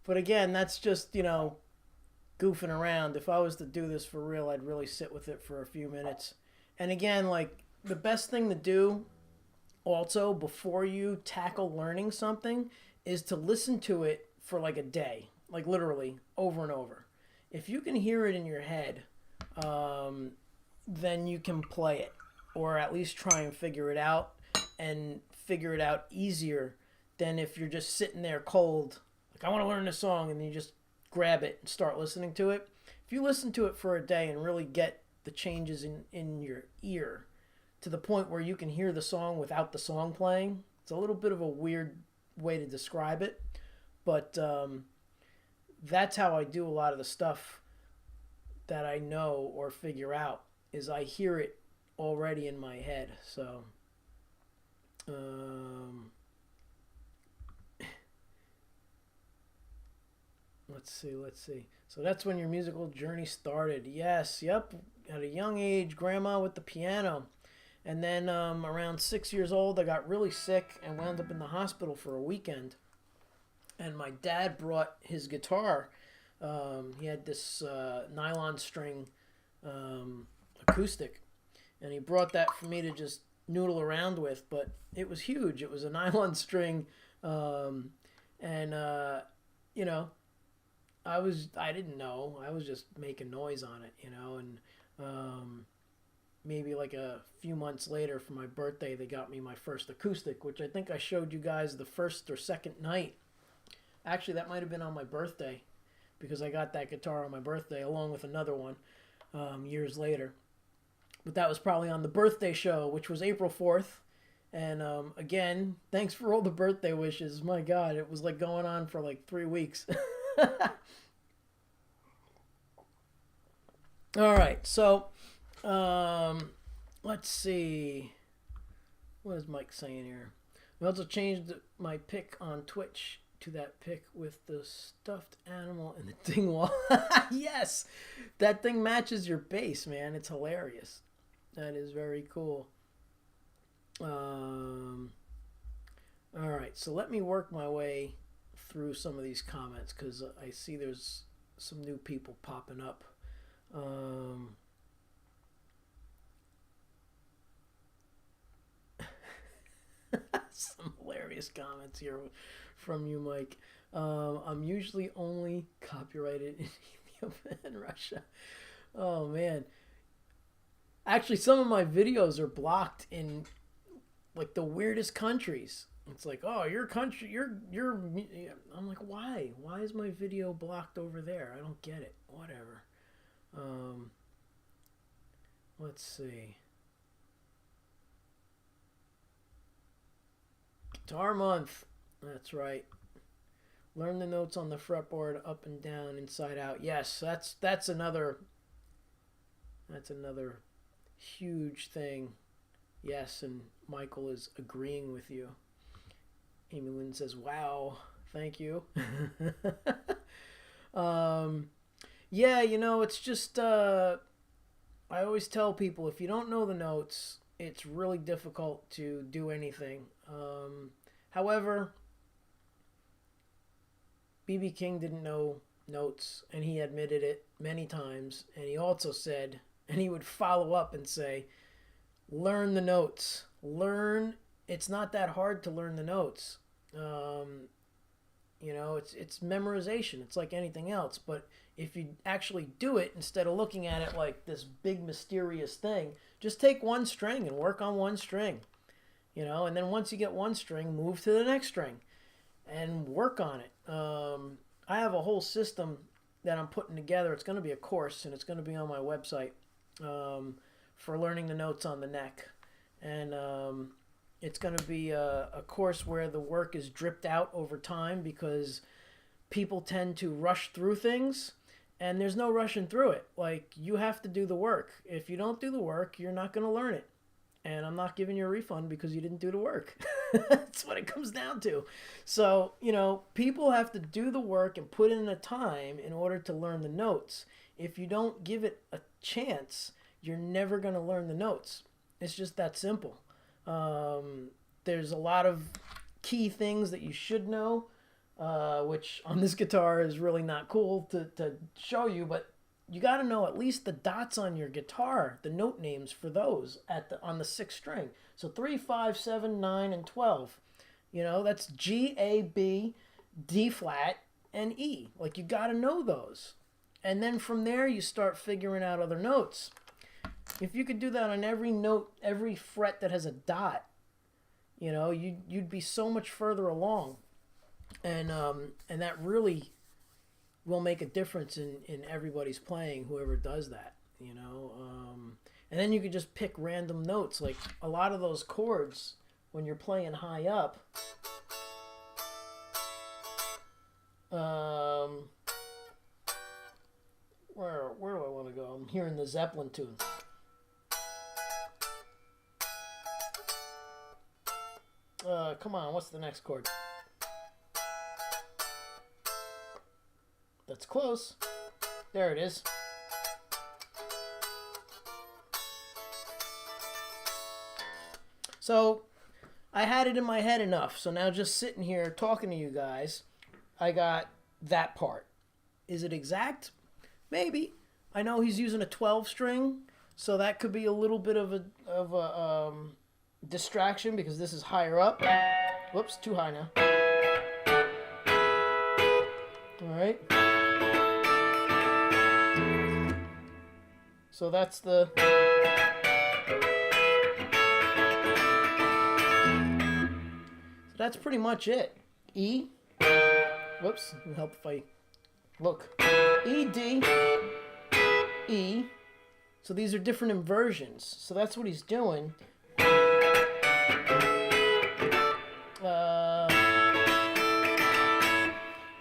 But again, that's just, goofing around. If I was to do this for real, I'd really sit with it for a few minutes. And again, like, the best thing to do also before you tackle learning something is to listen to it for like a day, like literally over and over. If you can hear it in your head, then you can play it, or at least try and figure it out, and figure it out easier than if you're just sitting there cold, like, I want to learn this song, and then you just grab it and start listening to it. If you listen to it for a day and really get the changes in your ear to the point where you can hear the song without the song playing, it's a little bit of a weird way to describe it, but that's how I do a lot of the stuff that I know or figure out, is I hear it already in my head. So let's see. So that's when your musical journey started. Yes, yep. At a young age, grandma with the piano. And then around 6 years old, I got really sick and wound up in the hospital for a weekend. And my dad brought his guitar. He had this nylon string acoustic. And he brought that for me to just noodle around with. But it was huge. It was a nylon string. I didn't know. I was just making noise on it, and maybe like a few months later for my birthday, they got me my first acoustic, which I think I showed you guys the first or second night. Actually, that might have been on my birthday, because I got that guitar on my birthday along with another one years later. But that was probably on the birthday show, which was April 4th. And again, thanks for all the birthday wishes. My God, it was like going on for like 3 weeks. All right, so let's see. What is Mike saying here? We also changed my pic on Twitch to that pic with the stuffed animal in the dingwall. Yes, that thing matches your bass, man. It's hilarious. That is very cool. All right, so let me work my way through some of these comments, because I see there's some new people popping up. Some hilarious comments here from you, Mike. I'm usually only copyrighted in Ethiopia and Russia. Oh man. Actually, some of my videos are blocked in like the weirdest countries. It's like, oh, your country, you're. I'm like, why? Why is my video blocked over there? I don't get it. Whatever. Let's see. Guitar month. That's right. Learn the notes on the fretboard, up and down, inside out. Yes, that's another huge thing. Yes, and Michael is agreeing with you. Amy Lynn says, wow, thank you. Yeah, it's just, I always tell people, if you don't know the notes, it's really difficult to do anything. However, B.B. King didn't know notes, and he admitted it many times, and he also said, and he would follow up and say, learn the notes. It's not that hard to learn the notes. It's memorization. It's like anything else. But if you actually do it, instead of looking at it like this big mysterious thing, just take one string and work on one string. And then once you get one string, move to the next string and work on it. I have a whole system that I'm putting together. It's going to be a course, and it's going to be on my website for learning the notes on the neck. And it's going to be a course where the work is dripped out over time, because people tend to rush through things, and there's no rushing through it. Like, you have to do the work. If you don't do the work, you're not going to learn it. And I'm not giving you a refund because you didn't do the work. That's what it comes down to. So, people have to do the work and put in the time in order to learn the notes. If you don't give it a chance, you're never going to learn the notes. It's just that simple. There's a lot of key things that you should know, which on this guitar is really not cool to show you, but you got to know at least the dots on your guitar, the note names for those on the 6th string. So 3, 5, 7, 9, and 12. You know, that's G, A, B, D flat, and E. Like, you got to know those. And then from there, you start figuring out other notes. If you could do that on every note, every fret that has a dot, you know, you'd be so much further along. And that really will make a difference in everybody's playing, whoever does that, you know. And then you could just pick random notes. Like, a lot of those chords, when you're playing high up, where do I want to go? I'm hearing the Zeppelin tune. Come on, what's the next chord? That's close. There it is. So I had it in my head enough. So now just sitting here talking to you guys, I got that part. Is it exact? Maybe. I know he's using a 12 string, so that could be a little bit of a distraction because this is higher up. Whoops, too high now. All right. So that's the... So that's pretty much it. E. Whoops, it'll help if I look. E, D, E. So these are different inversions. So that's what he's doing.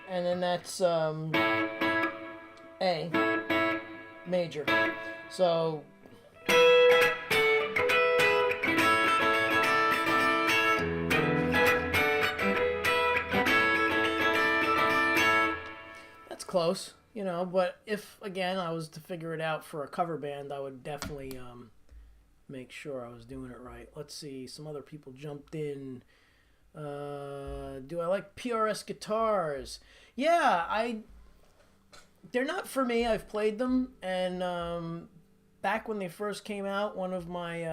And then that's A major. So that's close, you know, but if again I was to figure it out for a cover band, I would definitely make sure I was doing it right. Let's see, some other people jumped in. Do I like PRS guitars? Yeah, they're not for me. I've played them, and back when they first came out, one of my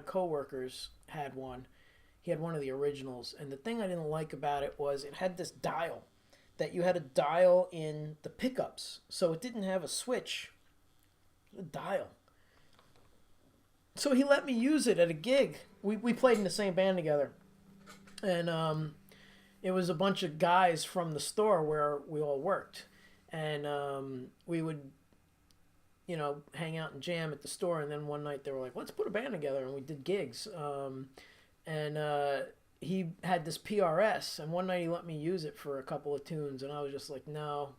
coworkers had one. He had one of the originals, and the thing I didn't like about it was it had this dial that you had to dial in the pickups, so it didn't have a switch. A dial. So he let me use it at a gig. We played in the same band together, and it was a bunch of guys from the store where we all worked, and we would, you know, hang out and jam at the store. And then one night they were like, "Let's put a band together," and we did gigs. And he had this PRS, and one night he let me use it for a couple of tunes, and I was just like, "No,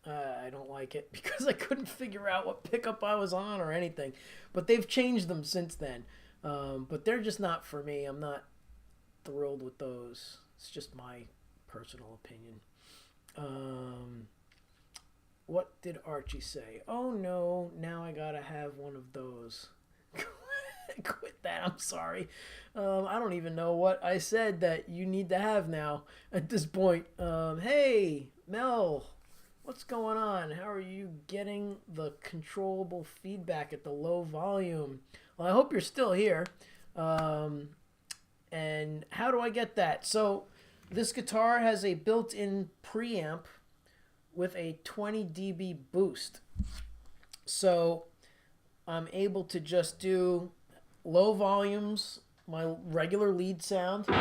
I don't like it," because I couldn't figure out what pickup I was on or anything. But they've changed them since then. But they're just not for me. I'm not thrilled with those. It's just my personal opinion. What did Archie say? Oh no, now I gotta have one of those. Quit that, I'm sorry. I don't even know what I said that you need to have now at this point. Hey, Mel, what's going on? How are you getting the controllable feedback at the low volume? Well, I hope you're still here. And how do I get that? So this guitar has a built-in preamp with a 20 dB boost. So I'm able to just do low volumes, my regular lead sound, and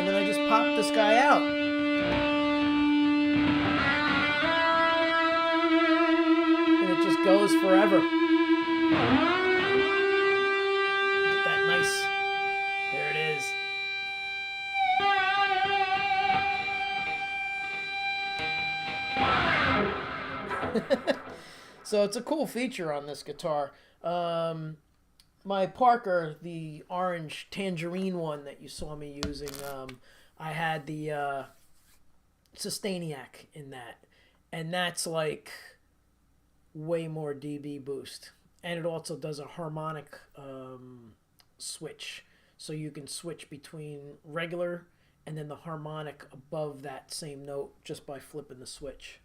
then I just pop this guy out. And it just goes forever. Get that nice, there it is. So it's a cool feature on this guitar. My Parker, the orange tangerine one that you saw me using, I had the Sustainiac in that, and that's like way more dB boost, and it also does a harmonic switch. So you can switch between regular and then the harmonic above that same note just by flipping the switch.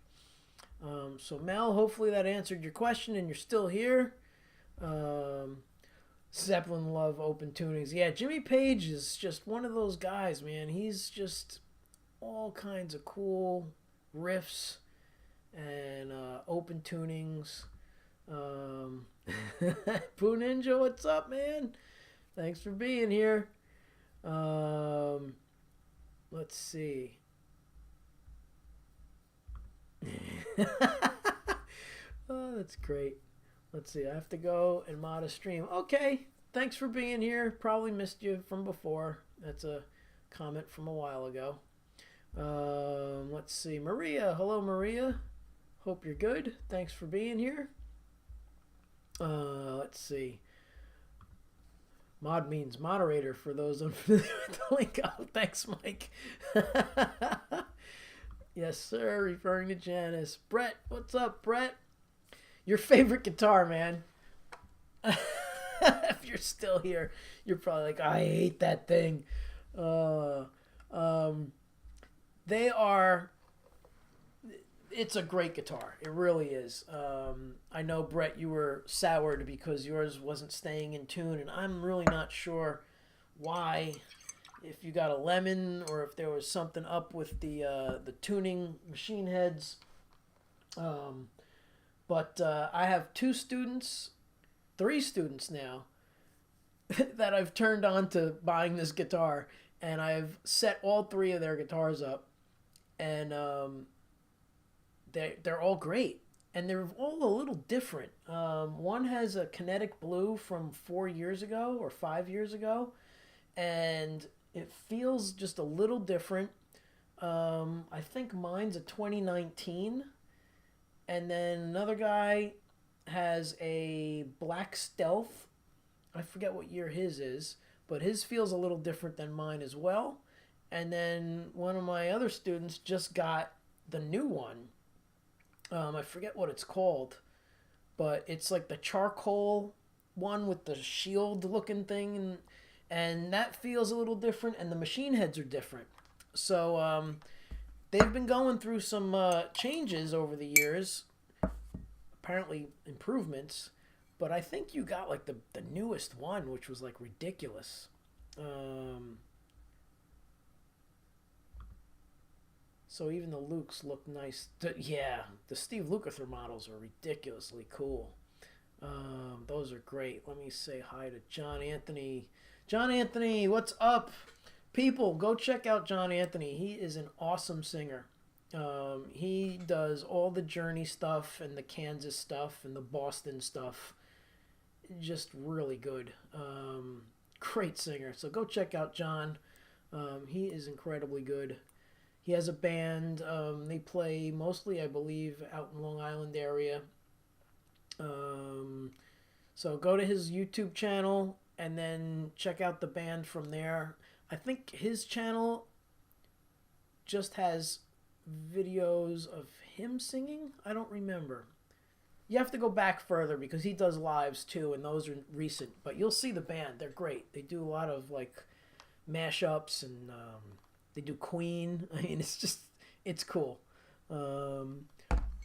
So Mel, hopefully that answered your question and you're still here. Zeppelin love open tunings. Yeah, Jimmy Page is just one of those guys, man. He's just all kinds of cool riffs and open tunings. Poo Ninja, what's up, man? Thanks for being here. Let's see. Oh, that's great. Let's see. I have to go and mod a stream. Okay. Thanks for being here. Probably missed you from before. That's a comment from a while ago. Let's see. Maria. Hello, Maria. Hope you're good. Thanks for being here. Let's see. Mod means moderator for those unfamiliar with the link. Oh, thanks, Mike. Yes, sir. Referring to Janice. Brett, what's up, Brett? Your favorite guitar, man. If you're still here, you're probably like, I hate that thing. They are... It's a great guitar. It really is. I know, Brett, you were soured because yours wasn't staying in tune, and I'm really not sure why. If you got a lemon or if there was something up with the tuning machine heads. But I have 3 students now that I've turned on to buying this guitar, and I've set all 3 of their guitars up, and they're all great, and they're all a little different. One has a Kinetic Blue from 4 years ago or 5 years ago, and it feels just a little different. I think mine's a 2019. And then another guy has a Black Stealth. I forget what year his is, but his feels a little different than mine as well. And then one of my other students just got the new one. I forget what it's called, but it's like the charcoal one with the shield looking thing, and that feels a little different, and the machine heads are different. So they've been going through some changes over the years, apparently improvements, but I think you got like the newest one, which was like ridiculous. So even the Lukes look nice. Yeah, the Steve Lukather models are ridiculously cool. Those are great. Let me say hi to John Anthony. John Anthony, what's up? People, go check out John Anthony. He is an awesome singer. He does all the Journey stuff and the Kansas stuff and the Boston stuff. Just really good. Great singer. So go check out John. He is incredibly good. He has a band. They play mostly, I believe, out in Long Island area. So go to his YouTube channel and then check out the band from there. I think his channel just has videos of him singing. I don't remember. You have to go back further because he does lives too, and those are recent. But you'll see the band. They're great. They do a lot of like mashups, and they do Queen. I mean, it's cool.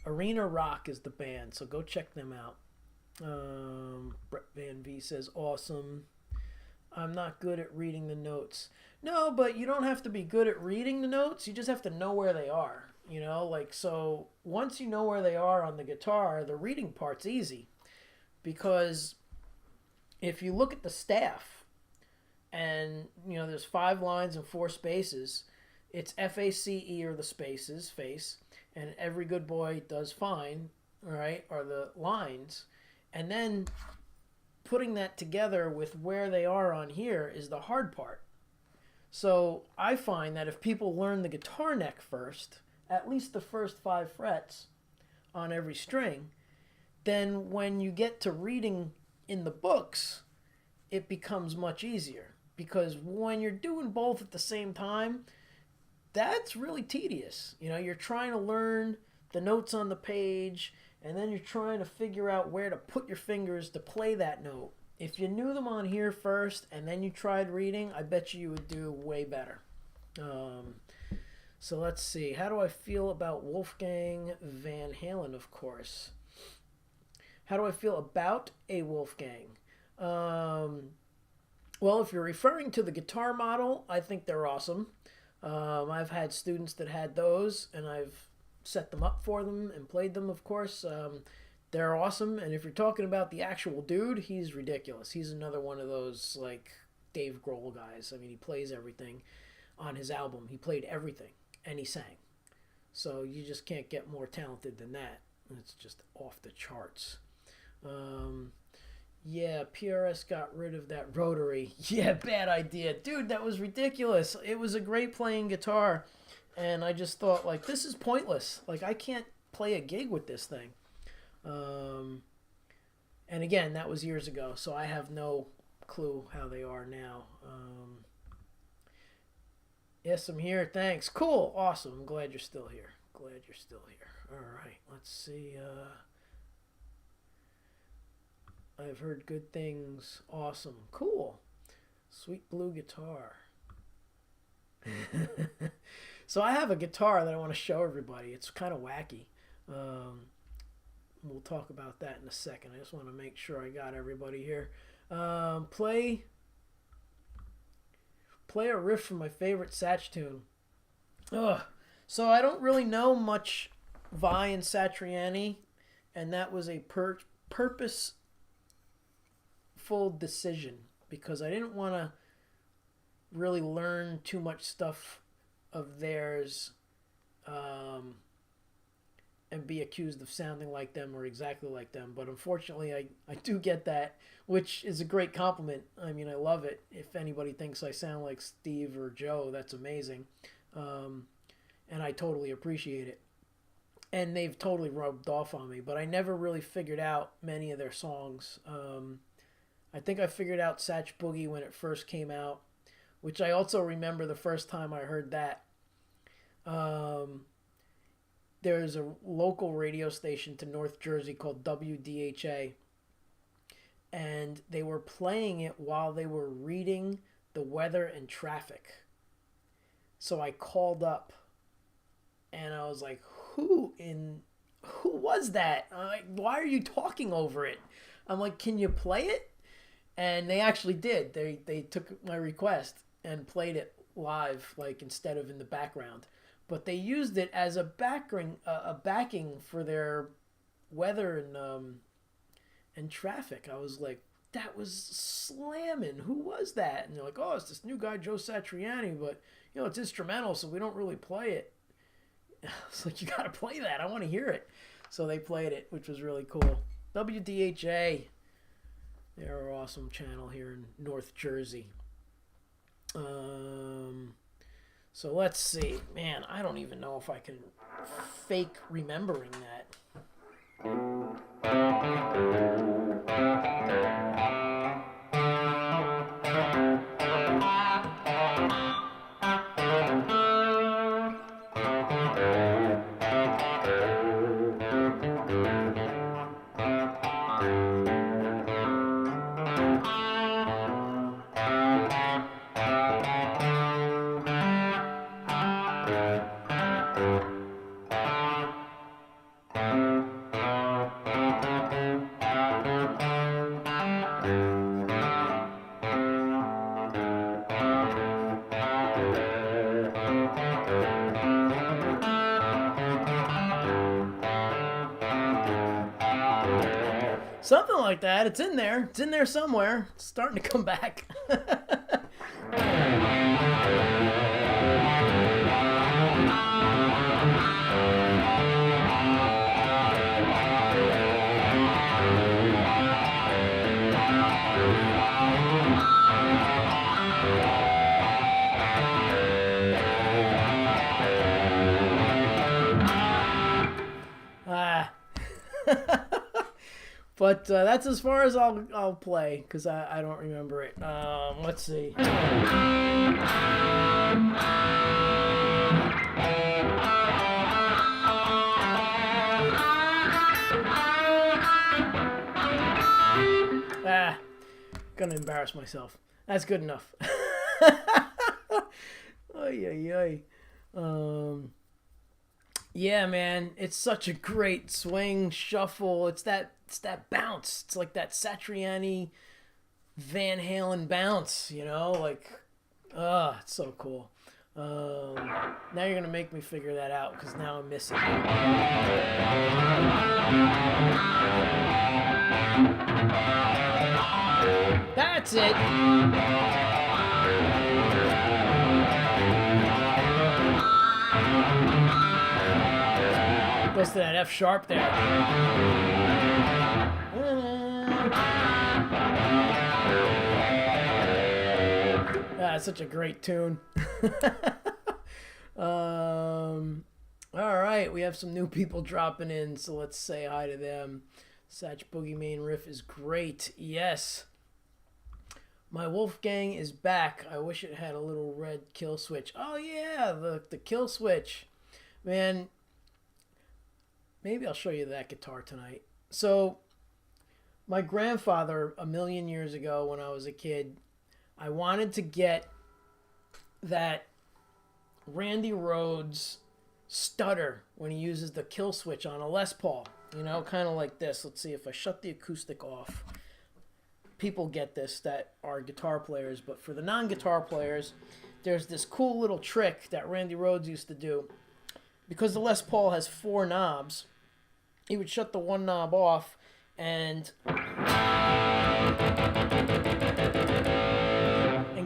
Arena Rock is the band, so go check them out. Brett Van V says, awesome. I'm not good at reading the notes. No, but you don't have to be good at reading the notes. You just have to know where they are. You know, like, so once you know where they are on the guitar, the reading part's easy. Because if you look at the staff, and, you know, there's 5 lines and 4 spaces, it's F-A-C-E or the spaces, face, and Every Good Boy Does Fine, all right, are the lines. And then putting that together with where they are on here is the hard part. So I find that if people learn the guitar neck first, at least the first 5 frets on every string, then when you get to reading in the books, it becomes much easier. Because when you're doing both at the same time, that's really tedious. You know, you're trying to learn the notes on the page, and then you're trying to figure out where to put your fingers to play that note. if you knew them on here first and then you tried reading, I bet you would do way better. So let's see. How do I feel about Wolfgang Van Halen, of course? How do I feel about a Wolfgang? Well, if you're referring to the guitar model, I think they're awesome. I've had students that had those, and I've set them up for them and played them, of course. They're awesome. And if you're talking about the actual dude, he's ridiculous. He's another one of those, like, Dave Grohl guys. I mean, he plays everything on his album. He played everything, and he sang. So you just can't get more talented than that. It's just off the charts. Yeah, PRS got rid of that rotary. Yeah, bad idea. Dude, that was ridiculous. It was a great playing guitar. And I just thought, like, this is pointless. Like, I can't play a gig with this thing. And again, that was years ago, so I have no clue how they are now. Yes, I'm here. Thanks. Cool. Awesome. I'm glad you're still here. Glad you're still here. All right. Let's see. I've heard good things. Awesome. Cool. Sweet blue guitar. So I have a guitar that I want to show everybody. It's kind of wacky. We'll talk about that in a second. I just want to make sure I got everybody here. Play a riff from my favorite Satch tune. Ugh. So I don't really know much Vai and Satriani, and that was a purposeful decision because I didn't want to really learn too much stuff of theirs and be accused of sounding like them or exactly like them. But unfortunately, I do get that, which is a great compliment. I mean, I love it. If anybody thinks I sound like Steve or Joe, that's amazing. And I totally appreciate it. And they've totally rubbed off on me, but I never really figured out many of their songs. I think I figured out Satch Boogie when it first came out, which I also remember the first time I heard that. There's a local radio station to North Jersey called WDHA, and they were playing it while they were reading the weather and traffic. So I called up, and I was like, who was that? I'm like, why are you talking over it? I'm like, can you play it? And they actually did. They took my request and played it live, like instead of in the background. But they used it as a backing for their weather and traffic. I was like, that was slamming. Who was that? And they're like, oh, it's this new guy, Joe Satriani, but you know, it's instrumental, so we don't really play it. I was like, you got to play that. I want to hear it. So they played it, which was really cool. WDHA, they're an awesome channel here in North Jersey. So let's see. Man, I don't even know if I can fake remembering that. Something like that. It's in there. It's in there somewhere. It's starting to come back. But that's as far as I'll play because I don't remember it. Let's see. gonna embarrass myself. That's good enough. Ay, ay, ay. Yeah, man, it's such a great swing shuffle. It's that bounce. It's like that Satriani Van Halen bounce, you know, like, it's so cool. Now you're gonna make me figure that out because now I'm missing. That's it. Goes to that F sharp there. That's such a great tune. All right, we have some new people dropping in, so let's say hi to them. Satch Boogie Main riff is great. Yes. My Wolfgang is back. I wish it had a little red kill switch. Oh yeah, the kill switch. Man, maybe I'll show you that guitar tonight. So, my grandfather, a million years ago when I was a kid, I wanted to get that Randy Rhoads stutter when he uses the kill switch on a Les Paul. You know, kind of like this. Let's see if I shut the acoustic off. People get this that are guitar players, but for the non-guitar players, there's this cool little trick that Randy Rhoads used to do. Because the Les Paul has 4 knobs, he would shut the one knob off and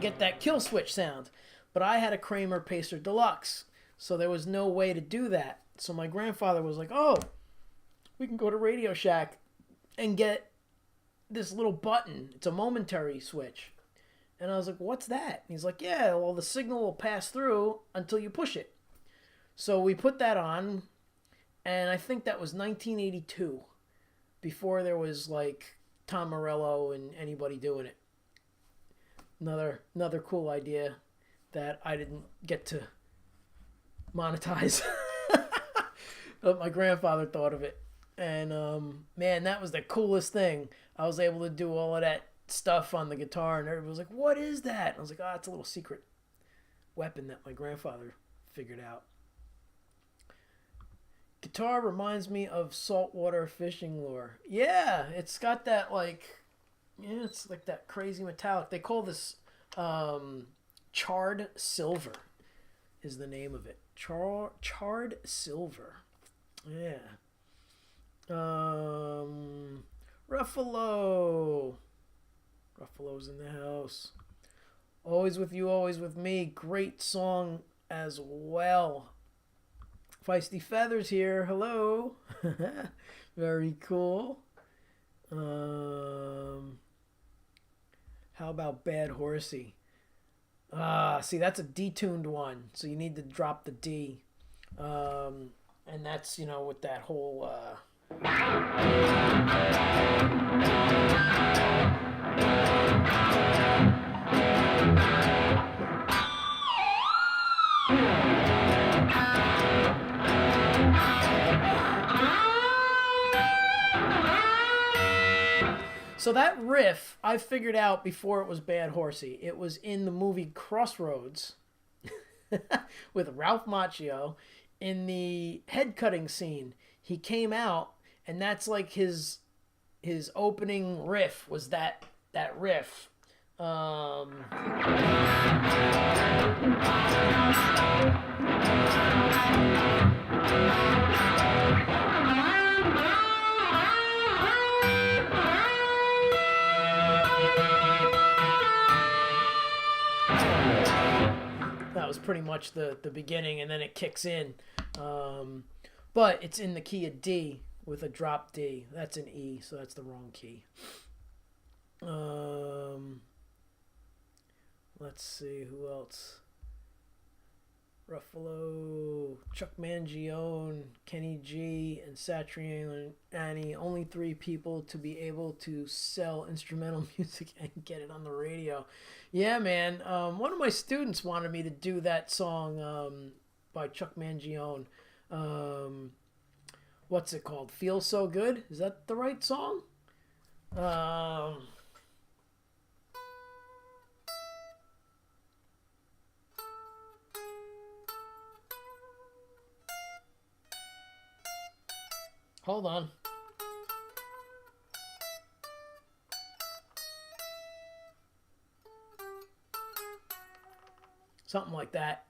get that kill switch sound. But I had a Kramer Pacer Deluxe, so there was no way to do that. So my grandfather was like, oh, we can go to Radio Shack and get this little button. It's a momentary switch. And I was like, what's that? And he's like, yeah, well, the signal will pass through until you push it. So we put that on, and I think that was 1982, before there was like Tom Morello and anybody doing it. Another cool idea that I didn't get to monetize. But my grandfather thought of it. And man, that was the coolest thing. I was able to do all of that stuff on the guitar, and everybody was like, what is that? And I was like, it's a little secret weapon that my grandfather figured out. Guitar reminds me of saltwater fishing lure. Yeah, it's got that it's like that crazy metallic. They call this charred silver is the name of it. Charred silver. Yeah. Ruffalo. Ruffalo's in the house. Always with you, always with me. Great song as well. Feisty Feathers here. Hello. Very cool. How about Bad Horsey? See, that's a detuned one, so you need to drop the D. And that's, with that whole... So that riff, I figured out before it was Bad Horsey. It was in the movie Crossroads with Ralph Macchio. In the head cutting scene, he came out, and that's like his opening riff was that riff. That was pretty much the beginning, and then it kicks in. But it's in the key of D with a drop D. That's an E, so that's the wrong key. Let's see, who else? Ruffalo, Chuck Mangione, Kenny G, and Satriani. Only 3 people to be able to sell instrumental music and get it on the radio. Yeah, man. One of my students wanted me to do that song by Chuck Mangione. What's it called? Feel So Good? Is that the right song? Hold on. Something like that.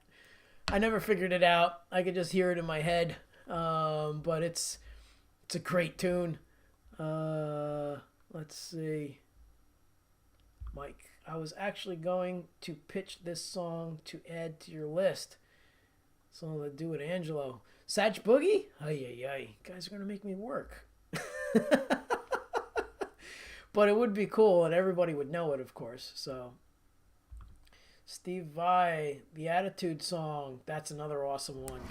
I never figured it out. I could just hear it in my head. But it's a great tune. Let's see. Mike, I was actually going to pitch this song to add to your list. So to do it, Angelo. Satch Boogie? Ay, ay, ay. Guys are going to make me work. But it would be cool, and everybody would know it, of course. So, Steve Vai, the Attitude Song. That's another awesome one.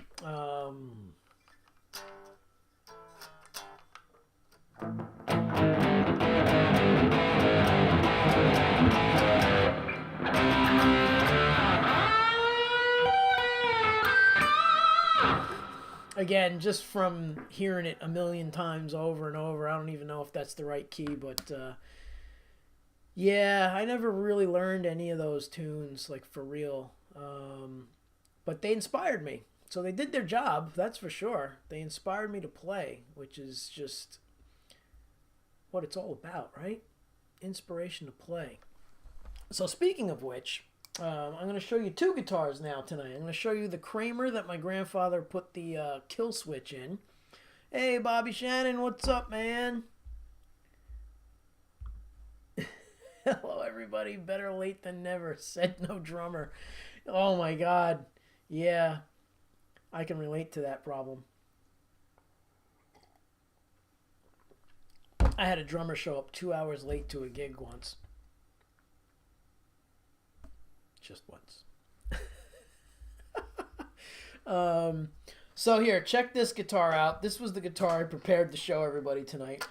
Again, just from hearing it a million times over and over, I don't even know if that's the right key, but yeah, I never really learned any of those tunes, like for real. But they inspired me. So they did their job, that's for sure. They inspired me to play, which is just what it's all about, right? Inspiration to play. So speaking of which, I'm going to show you two guitars now tonight. I'm going to show you the Kramer that my grandfather put the kill switch in. Hey, Bobby Shannon, what's up, man? Hello, everybody. Better late than never. Said no drummer. Oh, my God. Yeah, I can relate to that problem. I had a drummer show up 2 hours late to a gig once. Just once. So here, check this guitar out. This was the guitar I prepared to show everybody tonight.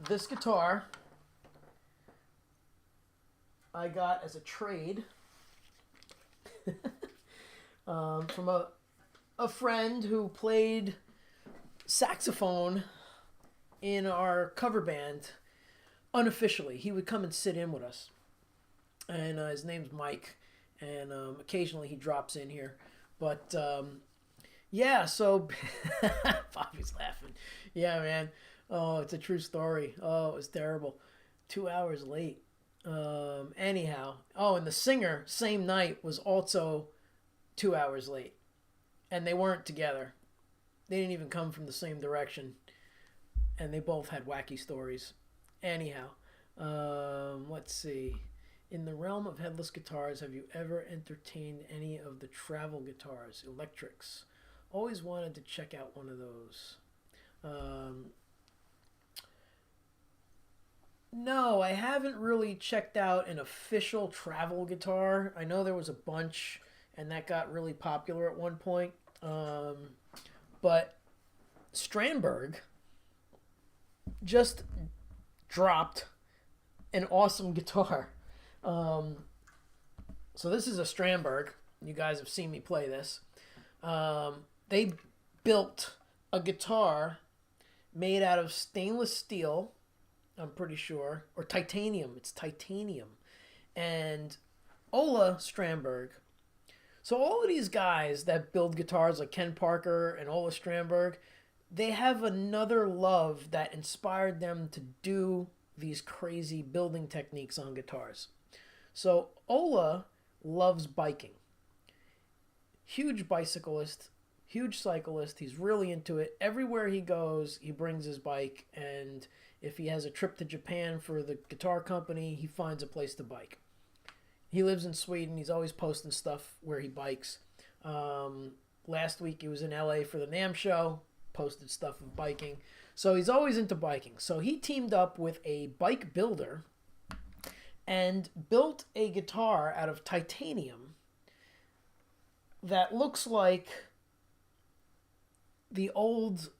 This guitar I got as a trade from a friend who played saxophone in our cover band unofficially. He would come and sit in with us. And his name's Mike, and occasionally he drops in here. But, yeah, so Bobby's laughing. Yeah, man. Oh, it's a true story. Oh, it was terrible. 2 hours late. Anyhow. Oh, and the singer, same night, was also 2 hours late. And they weren't together. They didn't even come from the same direction. And they both had wacky stories. Anyhow. Let's see. In the realm of headless guitars, have you ever entertained any of the travel guitars, electrics? Always wanted to check out one of those. No, I haven't really checked out an official travel guitar. I know there was a bunch, and that got really popular at one point. But Strandberg just dropped an awesome guitar. So this is a Strandberg. You guys have seen me play this. They built a guitar made out of stainless steel, I'm pretty sure, or titanium. It's titanium. And Ola Strandberg. So all of these guys that build guitars like Ken Parker and Ola Strandberg, they have another love that inspired them to do these crazy building techniques on guitars. So Ola loves biking. Huge bicyclist, huge cyclist. He's really into it. Everywhere he goes, he brings his bike. And if he has a trip to Japan for the guitar company, he finds a place to bike. He lives in Sweden. He's always posting stuff where he bikes. Last week he was in LA for the NAMM show, posted stuff of biking. So he's always into biking. So he teamed up with a bike builder and built a guitar out of titanium that looks like the old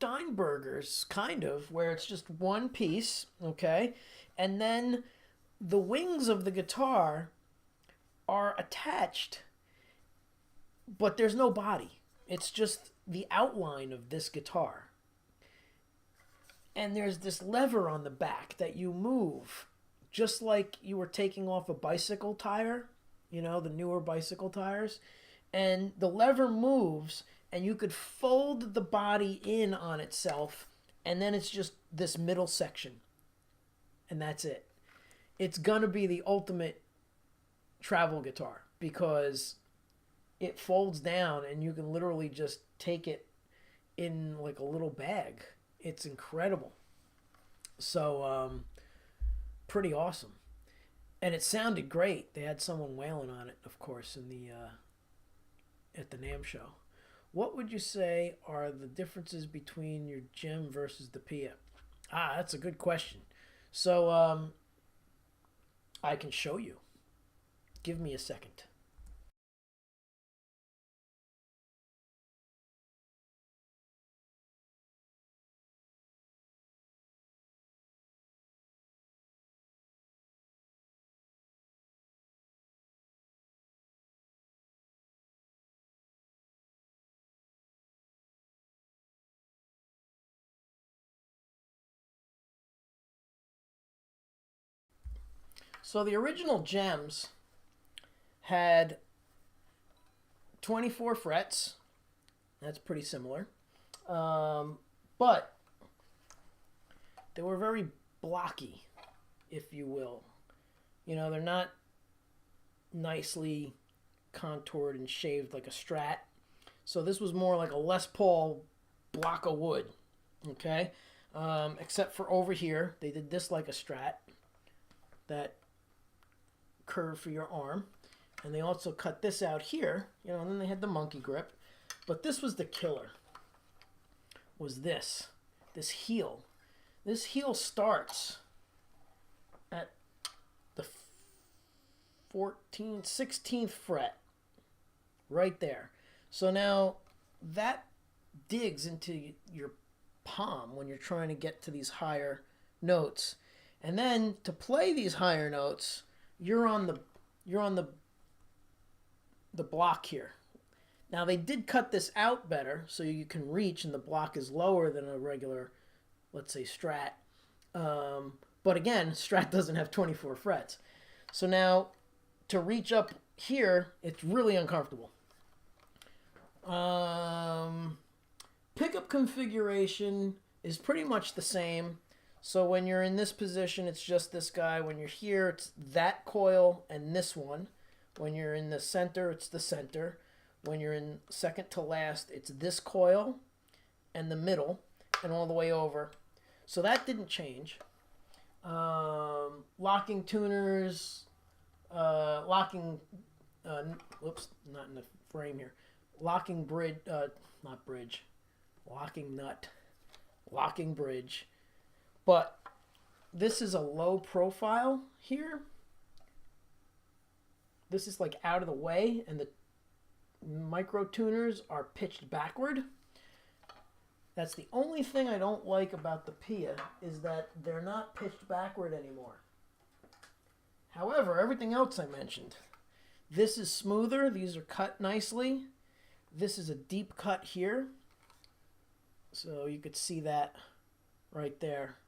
Steinbergers, kind of, where it's just one piece, okay? And then the wings of the guitar are attached, but there's no body. It's just the outline of this guitar. And there's this lever on the back that you move, just like you were taking off a bicycle tire, you know, the newer bicycle tires. and the lever moves, and you could fold the body in on itself, and then it's just this middle section, and that's it. It's gonna be the ultimate travel guitar because it folds down, and you can literally just take it in like a little bag. It's incredible. So pretty awesome, and it sounded great. They had someone wailing on it, of course, in the at the NAMM show. What would you say are the differences between your Jem versus the Pia? That's a good question. So I can show you. Give me a second. So the original Jems had 24 frets. That's pretty similar. But they were very blocky, if you will. You know, they're not nicely contoured and shaved like a Strat. So this was more like a Les Paul block of wood. Okay? Except for over here, they did this like a Strat. That curve for your arm, and they also cut this out here, you know, and then they had the monkey grip. But this was the killer, was this heel. This heel starts at the 16th fret right there. So now that digs into your palm when you're trying to get to these higher notes. And then to play these higher notes, you're on the block here. Now they did cut this out better so you can reach, and the block is lower than a regular, let's say, Strat. But again, Strat doesn't have 24 frets. So now to reach up here, it's really uncomfortable. Pickup configuration is pretty much the same. So when you're in this position, it's just this guy. When you're here, it's that coil and this one. When you're in the center, it's the center. When you're in second to last, it's this coil and the middle and all the way over. So that didn't change. Locking tuners, locking, whoops, not in the frame here. Locking bridge, not bridge, locking nut, locking bridge. But this is a low profile here. This is like out of the way, and the micro tuners are pitched backward. That's the only thing I don't like about the Pia, is that they're not pitched backward anymore. However, everything else I mentioned. This is smoother. These are cut nicely. This is a deep cut here. So you could see that right there.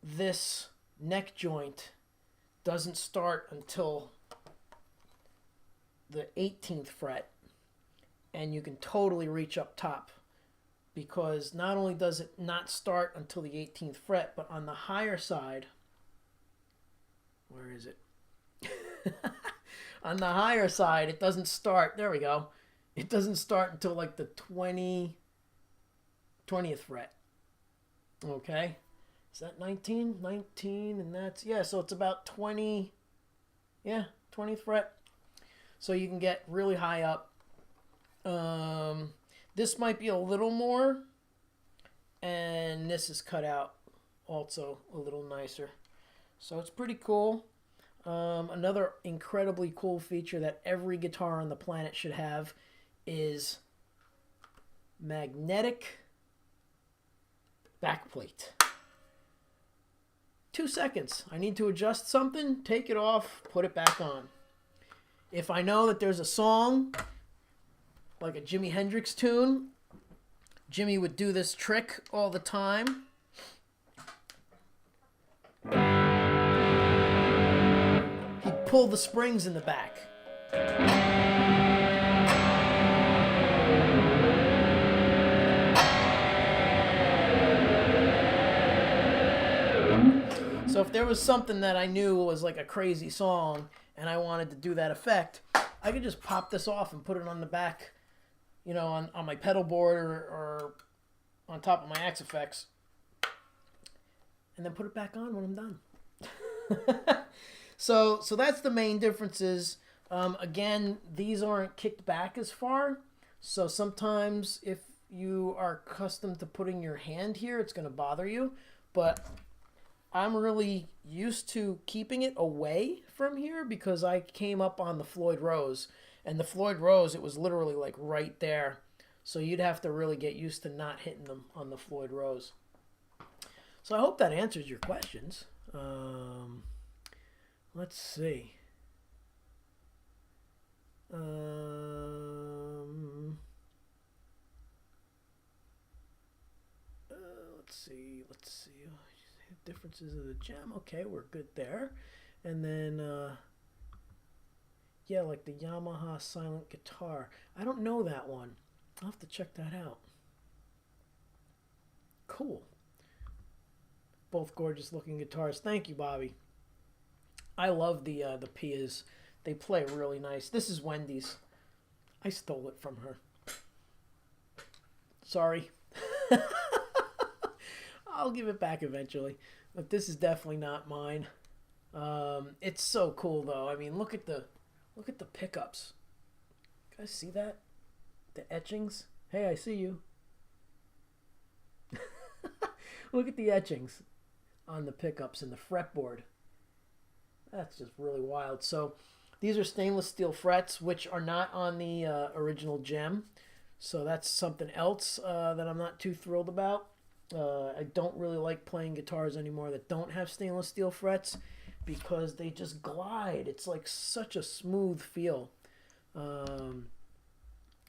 This neck joint doesn't start until the 18th fret, and you can totally reach up top, because not only does it not start until the 18th fret, but on the higher side, where is it? On the higher side, it doesn't start, there we go, it doesn't start until like the 20th fret. Okay? Is that 19? 19, and that's, yeah, so it's about 20, yeah, 20th fret. So you can get really high up. This might be a little more, and this is cut out also a little nicer. So it's pretty cool. Another incredibly cool feature that every guitar on the planet should have is magnetic backplate. 2 seconds. I need to adjust something, take it off, put it back on. If I know that there's a song, like a Jimi Hendrix tune, Jimmy would do this trick all the time. He'd pull the springs in the back. So if there was something that I knew was like a crazy song and I wanted to do that effect, I could just pop this off and put it on the back, you know, on my pedal board or on top of my Axe Effects, and then put it back on when I'm done. So that's the main differences. Again, these aren't kicked back as far, so sometimes if you are accustomed to putting your hand here, it's going to bother you, but I'm really used to keeping it away from here because I came up on the Floyd Rose, and the Floyd Rose, it was literally like right there. So you'd have to really get used to not hitting them on the Floyd Rose. So I hope that answers your questions. Let's see. Let's see. Differences of the gem. Okay, we're good there. And then, yeah, like the Yamaha silent guitar. I don't know that one. I'll have to check that out. Cool. Both gorgeous looking guitars. Thank you, Bobby. I love the Pias. They play really nice. This is Wendy's. I stole it from her. Sorry. I'll give it back eventually. But this is definitely not mine. It's so cool though. I mean, look at the pickups. You guys see that? The etchings. Hey, I see you. Look at the etchings on the pickups and the fretboard. That's just really wild. So these are stainless steel frets, which are not on the original gem. So that's something else that I'm not too thrilled about. I don't really like playing guitars anymore that don't have stainless steel frets because they just glide. It's like such a smooth feel.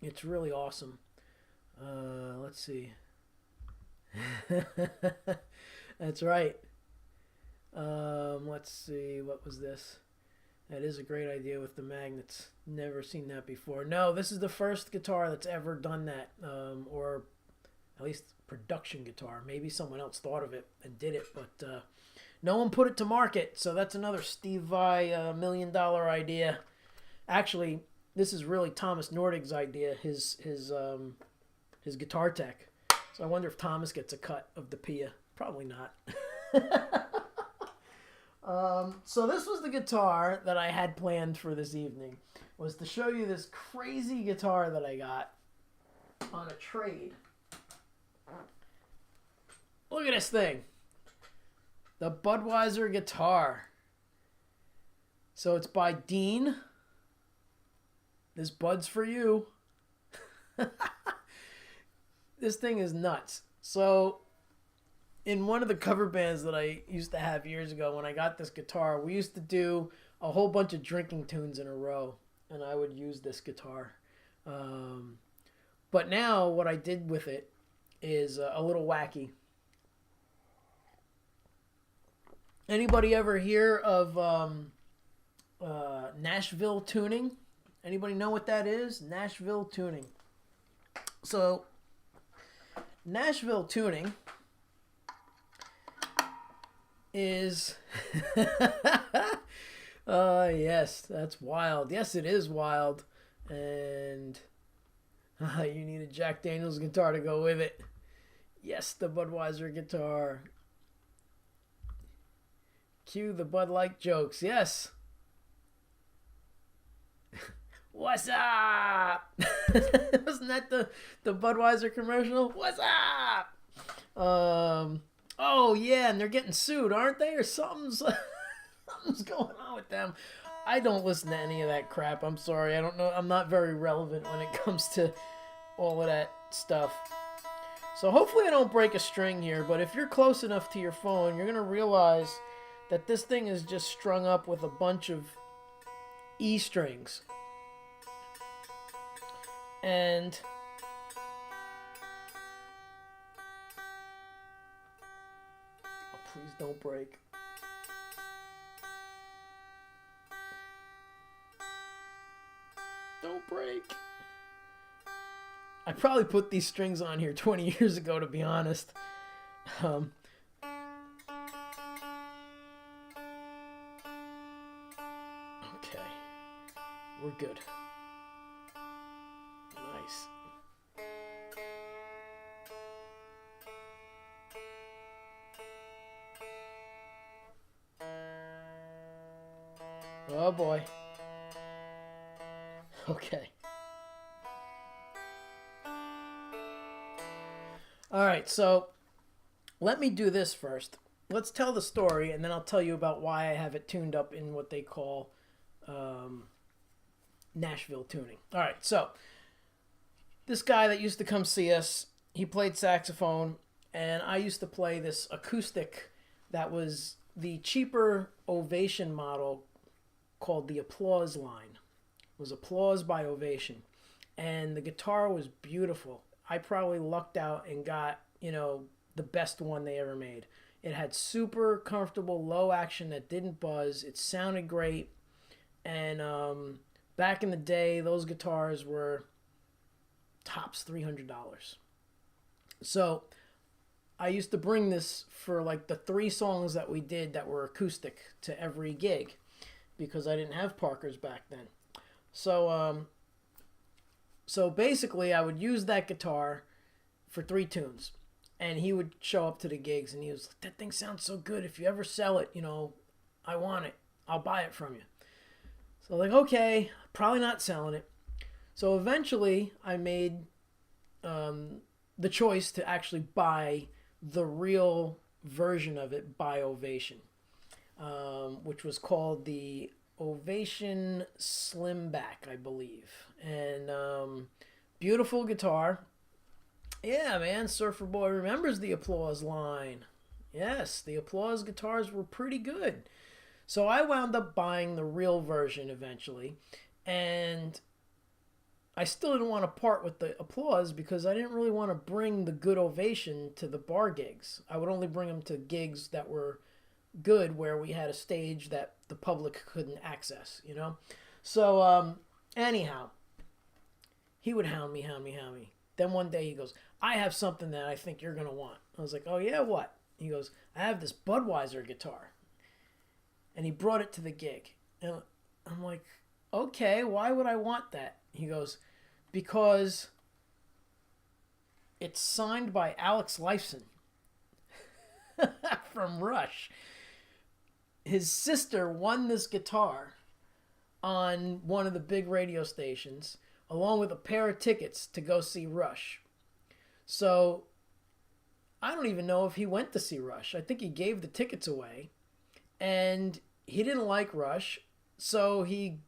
It's really awesome. Let's see. That's right. Let's see. What was this? That is a great idea with the magnets. Never seen that before. No, this is the first guitar that's ever done that. Or at least production guitar. Maybe someone else thought of it and did it, but no one put it to market. So that's another Steve Vai $1 million idea. Actually, this is really Thomas Nordig's idea. His guitar tech. So I wonder if Thomas gets a cut of the Pia. Probably not. So this was the guitar that I had planned for this evening. Was to show you this crazy guitar that I got on a trade. Look at this thing. The Budweiser guitar. So it's by Dean. This Bud's for you. This thing is nuts. So in one of the cover bands that I used to have years ago, when I got this guitar, we used to do a whole bunch of drinking tunes in a row, and I would use this guitar. But now what I did with it is a little wacky. Anybody ever hear of Nashville tuning? Anybody know what that is? Nashville tuning. So Nashville tuning is yes, that's wild. Yes, it is wild. And you need a Jack Daniels guitar to go with it. Yes, the Budweiser guitar. Cue the Bud Light jokes. Yes. What's up? Wasn't that the Budweiser commercial? What's up? Oh yeah, and they're getting sued, aren't they? Or something's going on with them. I don't listen to any of that crap. I'm sorry. I don't know. I'm not very relevant when it comes to all of that stuff. So hopefully I don't break a string here, but if you're close enough to your phone, you're going to realize that this thing is just strung up with a bunch of E strings. And oh, please don't break. Don't break. I probably put these strings on here 20 years ago, to be honest. good. Nice. Oh boy. Okay. All right, so let me do this first. Let's tell the story, and then I'll tell you about why I have it tuned up in what they call Nashville tuning. All right, so this guy that used to come see us, he played saxophone, and I used to play this acoustic that was the cheaper Ovation model called the Applause line. It was Applause by Ovation, and the guitar was beautiful. I probably lucked out and got, the best one they ever made. It had super comfortable low action that didn't buzz. It sounded great. And back in the day, those guitars were tops $300. So I used to bring this for like the 3 songs that we did that were acoustic to every gig because I didn't have Parkers back then. So basically I would use that guitar for 3 tunes. And he would show up to the gigs and he was like, that thing sounds so good. If you ever sell it, I want it. I'll buy it from you. So like, okay, probably not selling it. So eventually I made the choice to actually buy the real version of it by Ovation, which was called the Ovation Slimback, I believe. And beautiful guitar. Yeah, man, Surfer Boy remembers the Applause line. Yes, the Applause guitars were pretty good. So I wound up buying the real version eventually, and I still didn't want to part with the Applause because I didn't really want to bring the good Ovation to the bar gigs. I would only bring them to gigs that were good where we had a stage that the public couldn't access, So, anyhow, he would hound me. Then one day he goes, I have something that I think you're going to want. I was like, oh yeah, what? He goes, I have this Budweiser guitar. And he brought it to the gig. And I'm like, okay, why would I want that? He goes, because it's signed by Alex Lifeson from Rush. His sister won this guitar on one of the big radio stations, along with a pair of tickets to go see Rush. So I don't even know if he went to see Rush. I think he gave the tickets away, and he didn't like Rush, so he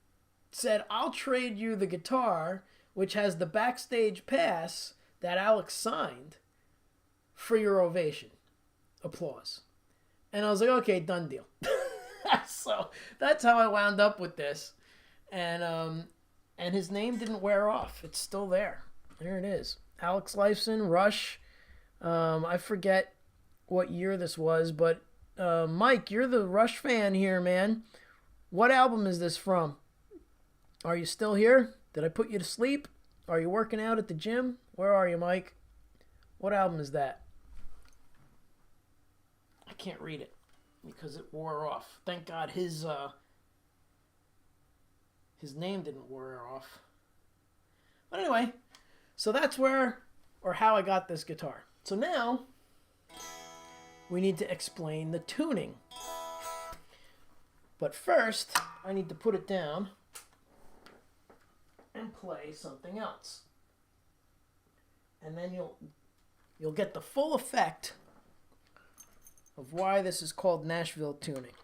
said, I'll trade you the guitar, which has the backstage pass that Alex signed, for your Ovation. Applause. And I was like, okay, done deal. So that's how I wound up with this. And his name didn't wear off. It's still there. There it is. Alex Lifeson, Rush. I forget what year this was, but Mike, you're the Rush fan here, man. What album is this from? Are you still here? Did I put you to sleep? Are you working out at the gym? Where are you, Mike? What album is that? I can't read it because it wore off. Thank God his name didn't wear off. But anyway, so that's where or how I got this guitar. So now we need to explain the tuning. But first, I need to put it down and play something else. And then you'll get the full effect of why this is called Nashville tuning.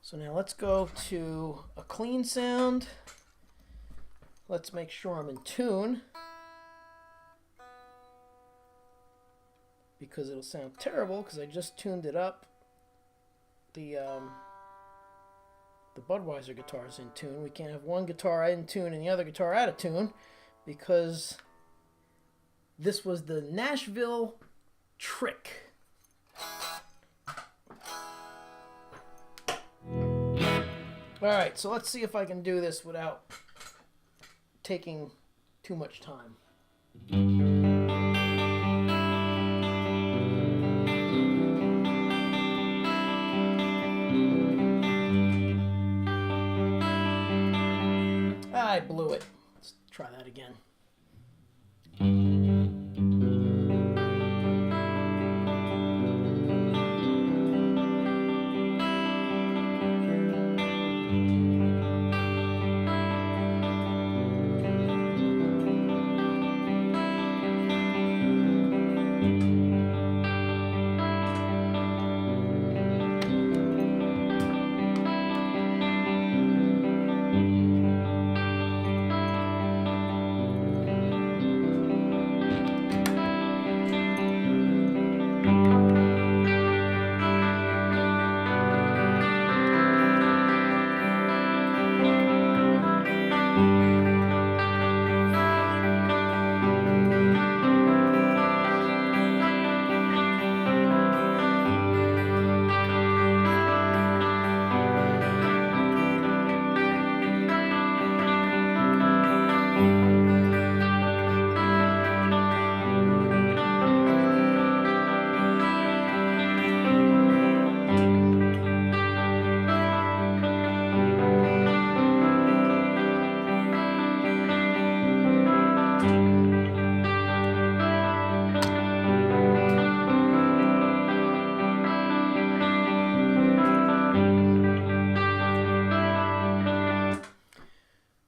So now let's go to a clean sound. Let's make sure I'm in tune, because it'll sound terrible because I just tuned it up. The Budweiser guitar is in tune. We can't have one guitar in tune and the other guitar out of tune, because this was the Nashville trick. Alright, so let's see if I can do this without taking too much time. Try that again.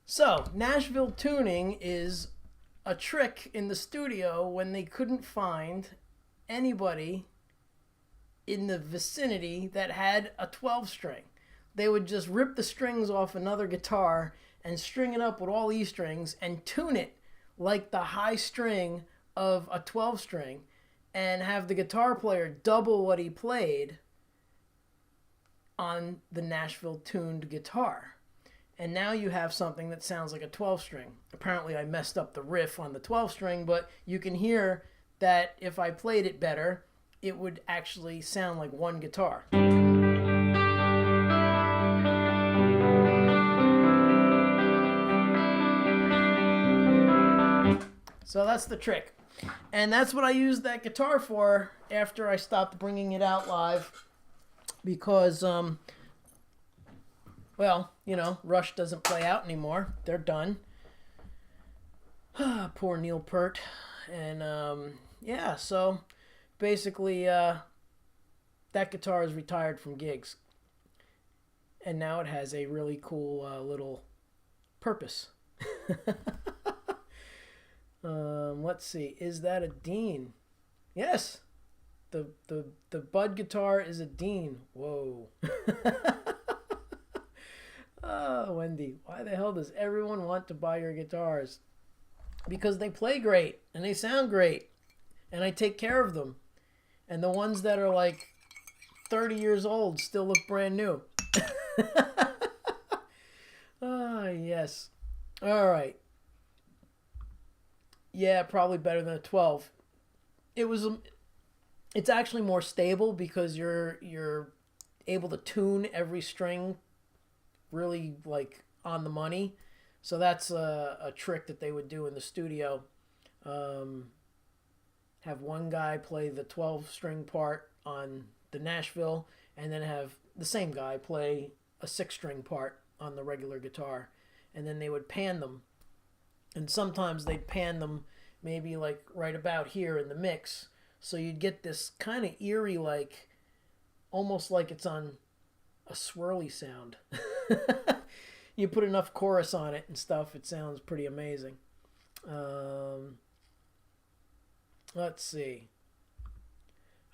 So, Nashville tuning is a trick in the studio when they couldn't find anybody in the vicinity that had a 12 string. They would just rip the strings off another guitar and string it up with all E strings and tune it like the high string of a 12 string and have the guitar player double what he played on the Nashville tuned guitar. And now you have something that sounds like a 12 string. Apparently I messed up the riff on the 12 string, but you can hear that if I played it better, it would actually sound like one guitar. So that's the trick. And that's what I used that guitar for after I stopped bringing it out live because, well, you know, Rush doesn't play out anymore. They're done. Poor Neil Peart. And, yeah, so basically that guitar is retired from gigs. And now it has a really cool little purpose. Let's see. Is that a Dean? Yes. The Bud guitar is a Dean. Whoa. Oh, Wendy, why the hell does everyone want to buy your guitars? Because they play great and they sound great and I take care of them. And the ones that are like 30 years old still look brand new. Ah, yes. All right. Yeah, probably better than a 12. It's actually more stable because you're able to tune every string really like on the money. So that's a trick that they would do in the studio. Have one guy play the 12 string part on the Nashville and then have the same guy play a 6 string part on the regular guitar. And then they would pan them. And sometimes they'd pan them maybe like right about here in the mix. So you'd get this kind of eerie, like almost like it's on a swirly sound. You put enough chorus on it and stuff, it sounds pretty amazing. Let's see.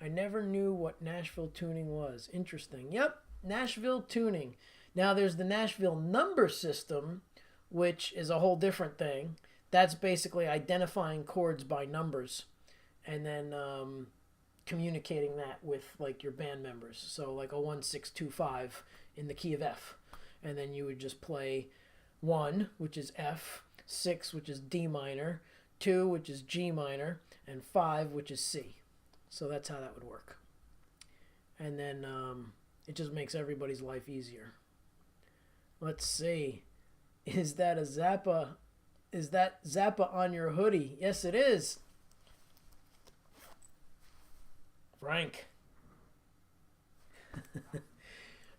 I never knew what Nashville tuning was. Interesting. Yep, Nashville tuning. Now there's the Nashville number system, which is a whole different thing. That's basically identifying chords by numbers and then communicating that with like your band members. So like a 1, 6, 2, 5 in the key of F. And then you would just play 1, which is F, 6, which is D minor, 2, which is G minor, and 5, which is C. So that's how that would work. And then it just makes everybody's life easier. Let's see. Is that a Zappa? Is that Zappa on your hoodie? Yes, it is. Frank.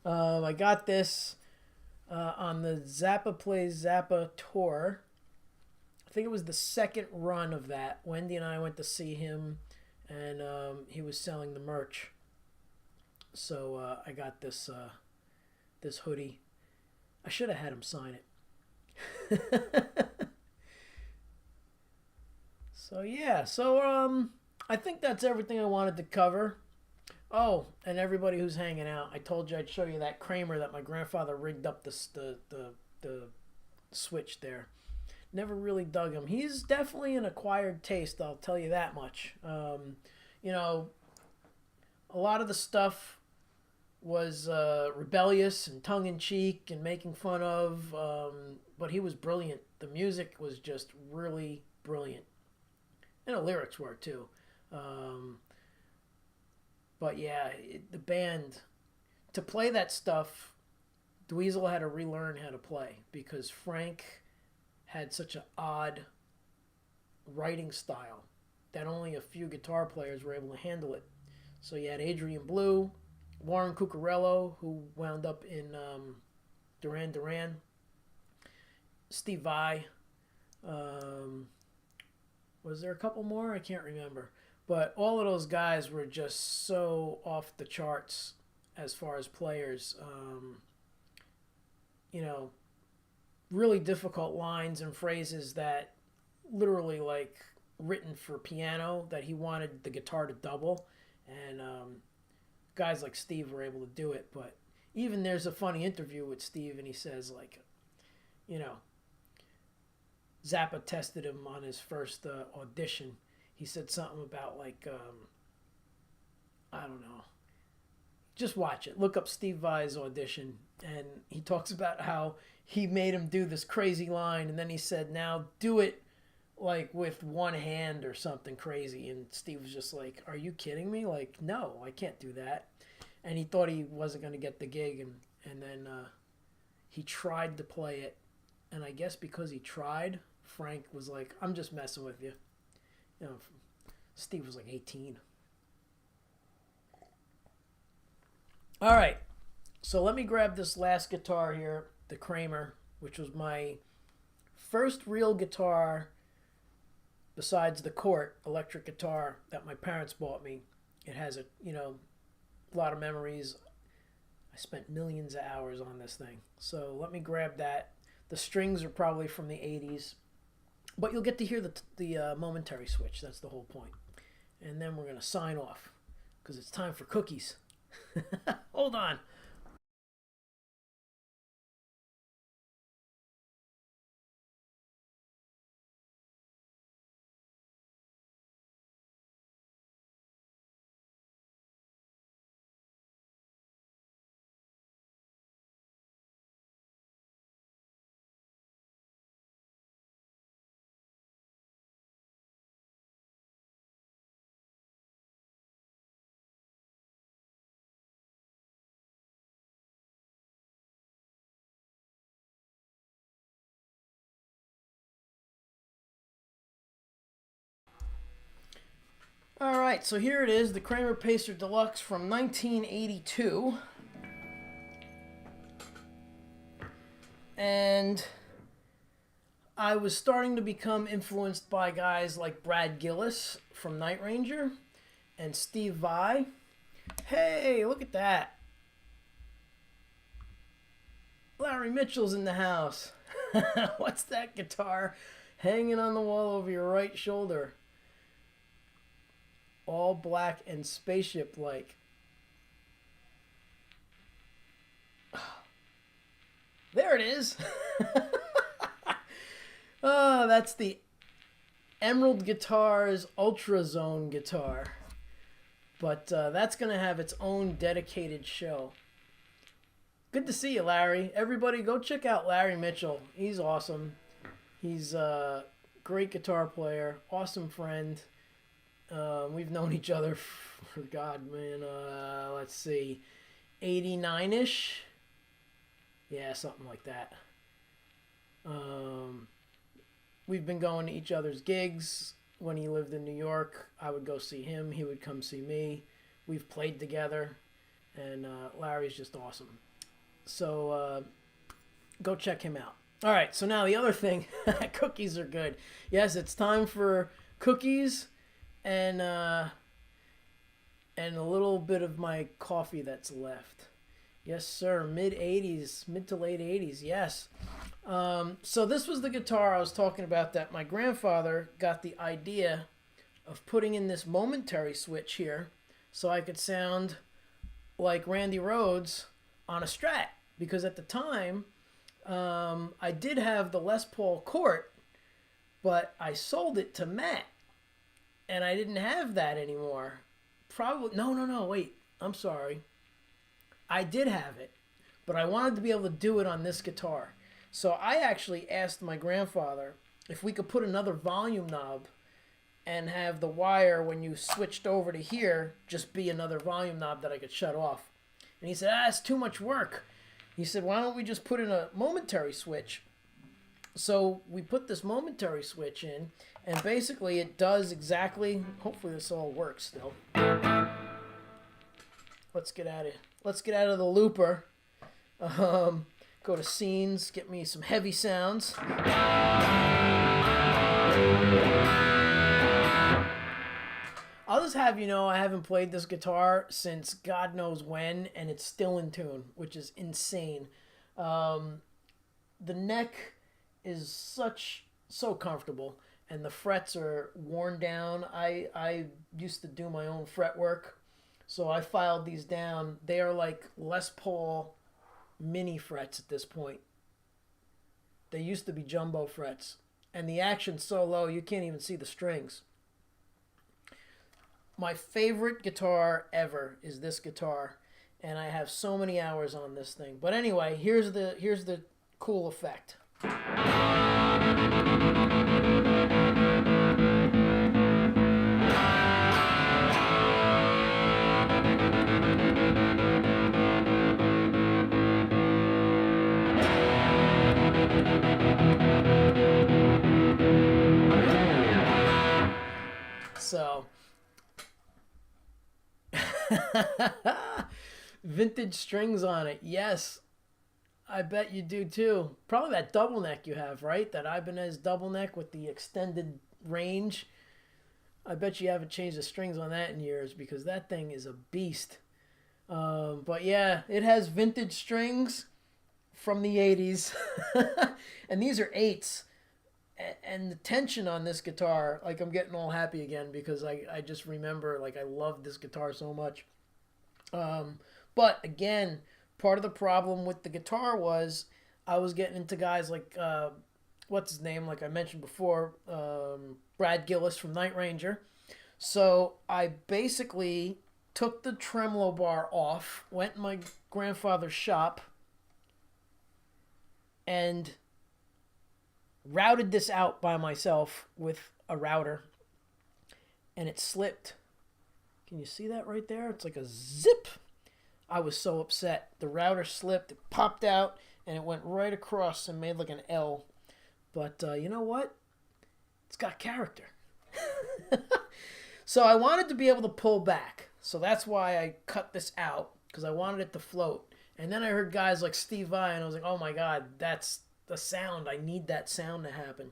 I got this on the Zappa Plays Zappa tour. think it was the second run of that. Wendy and I went to see him, and he was selling the merch. So I got this this hoodie. I should have had him sign it. So yeah, I think that's everything I wanted to cover. Oh, and everybody who's hanging out, I told you I'd show you that Kramer that my grandfather rigged up the switch there. Never really dug him. He's definitely an acquired taste, I'll tell you that much. You know, a lot of the stuff was rebellious and tongue-in-cheek and making fun of, but he was brilliant. The music was just really brilliant. And the lyrics were, too. But yeah, the band, to play that stuff, Dweezil had to relearn how to play because Frank had such an odd writing style that only a few guitar players were able to handle it. So you had Adrian Blue, Warren Cucurello, who wound up in Duran Duran, Steve Vai. Was there a couple more? I can't remember. But all of those guys were just so off the charts as far as players. You know, really difficult lines and phrases that literally like written for piano that he wanted the guitar to double. And guys like Steve were able to do it. But even there's a funny interview with Steve, and he says, like, you know, Zappa tested him on his first audition. He said something about, like, I don't know. Just watch it. Look up Steve Vai's audition. And he talks about how he made him do this crazy line. And then he said, now do it, like, with one hand or something crazy. And Steve was just like, are you kidding me? Like, no, I can't do that. And he thought he wasn't going to get the gig. And then he tried to play it. And I guess because he tried, Frank was like, I'm just messing with you. You know, Steve was like 18. All right. So let me grab this last guitar here, the Kramer, which was my first real guitar besides the Cort electric guitar that my parents bought me. It has a, you know, a lot of memories. I spent millions of hours on this thing. So let me grab that. The strings are probably from the 80s. But you'll get to hear the momentary switch. That's the whole point. And then we're going to sign off because it's time for cookies. Hold on. All right, so here it is, the Kramer Pacer Deluxe from 1982. And I was starting to become influenced by guys like Brad Gillis from Night Ranger and Steve Vai. Hey, look at that. Larry Mitchell's in the house. What's that guitar hanging on the wall over your right shoulder? All black and spaceship-like. There it is. Oh, that's the Emerald Guitars Ultra Zone guitar. But that's going to have its own dedicated show. Good to see you, Larry. Everybody, go check out Larry Mitchell. He's awesome. He's a great guitar player, awesome friend. We've known each other for, God, man, let's see, 89-ish? Yeah, something like that. We've been going to each other's gigs. When he lived in New York, I would go see him. He would come see me. We've played together, and Larry's just awesome. So go check him out. All right, so now the other thing, cookies are good. Yes, it's time for cookies and a little bit of my coffee that's left. Yes, sir. Mid to late 80s. Yes. So this was the guitar I was talking about that my grandfather got the idea of putting in this momentary switch here so I could sound like Randy Rhoads on a Strat. Because at the time, I did have the Les Paul Court, but I sold it to Matt, and I didn't have that anymore. Probably, no, wait, I'm sorry. I did have it, but I wanted to be able to do it on this guitar. So I actually asked my grandfather if we could put another volume knob and have the wire, when you switched over to here, just be another volume knob that I could shut off. And he said, it's too much work. He said, why don't we just put in a momentary switch? So we put this momentary switch in, and basically it does exactly, hopefully this all works still. Let's get out of the looper. Go to scenes, get me some heavy sounds. I'll just have you know I haven't played this guitar since God knows when, and it's still in tune, which is insane. The neck is so comfortable, and the frets are worn down. I used to do my own fret work, so I filed these down. They are like Les Paul mini frets at this point. They used to be jumbo frets, and the action's so low you can't even see the strings. My favorite guitar ever is this guitar, and I have so many hours on this thing. But anyway, here's the cool effect. So vintage strings on it. Yes, I bet you do too. Probably that double neck you have, right? That Ibanez double neck with the extended range. I bet you haven't changed the strings on that in years, because that thing is a beast. But yeah, it has vintage strings from the 80s. And these are 8s. And the tension on this guitar, like, I'm getting all happy again, because I just remember, like, I loved this guitar so much. But again, part of the problem with the guitar was I was getting into guys like, what's his name, like I mentioned before, Brad Gillis from Night Ranger. So I basically took the tremolo bar off, went in my grandfather's shop, and routed this out by myself with a router, and it slipped. Can you see that right there? It's like a zip. I was so upset. The router slipped, it popped out, and it went right across and made like an L. But you know what? It's got character. So I wanted to be able to pull back. So that's why I cut this out, because I wanted it to float. And then I heard guys like Steve Vai, and I was like, oh my God, that's the sound. I need that sound to happen.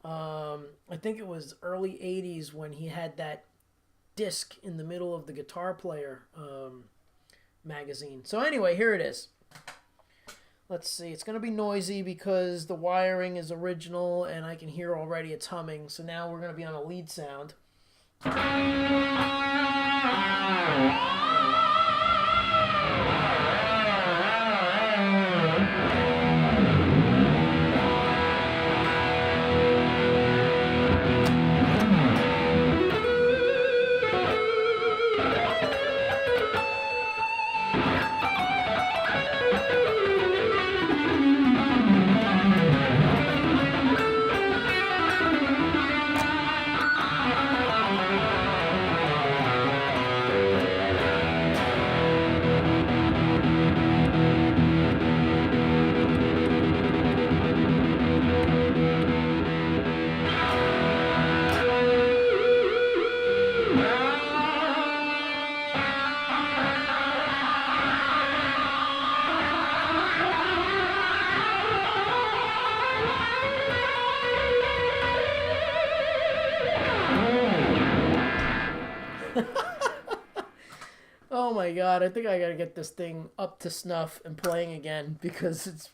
I think it was early 80s when he had that disc in the middle of the Guitar Player magazine. So anyway, here it is. Let's see. It's going to be noisy because the wiring is original and I can hear already it's humming. So now we're going to be on a lead sound. my god, I think I gotta get this thing up to snuff and playing again because it's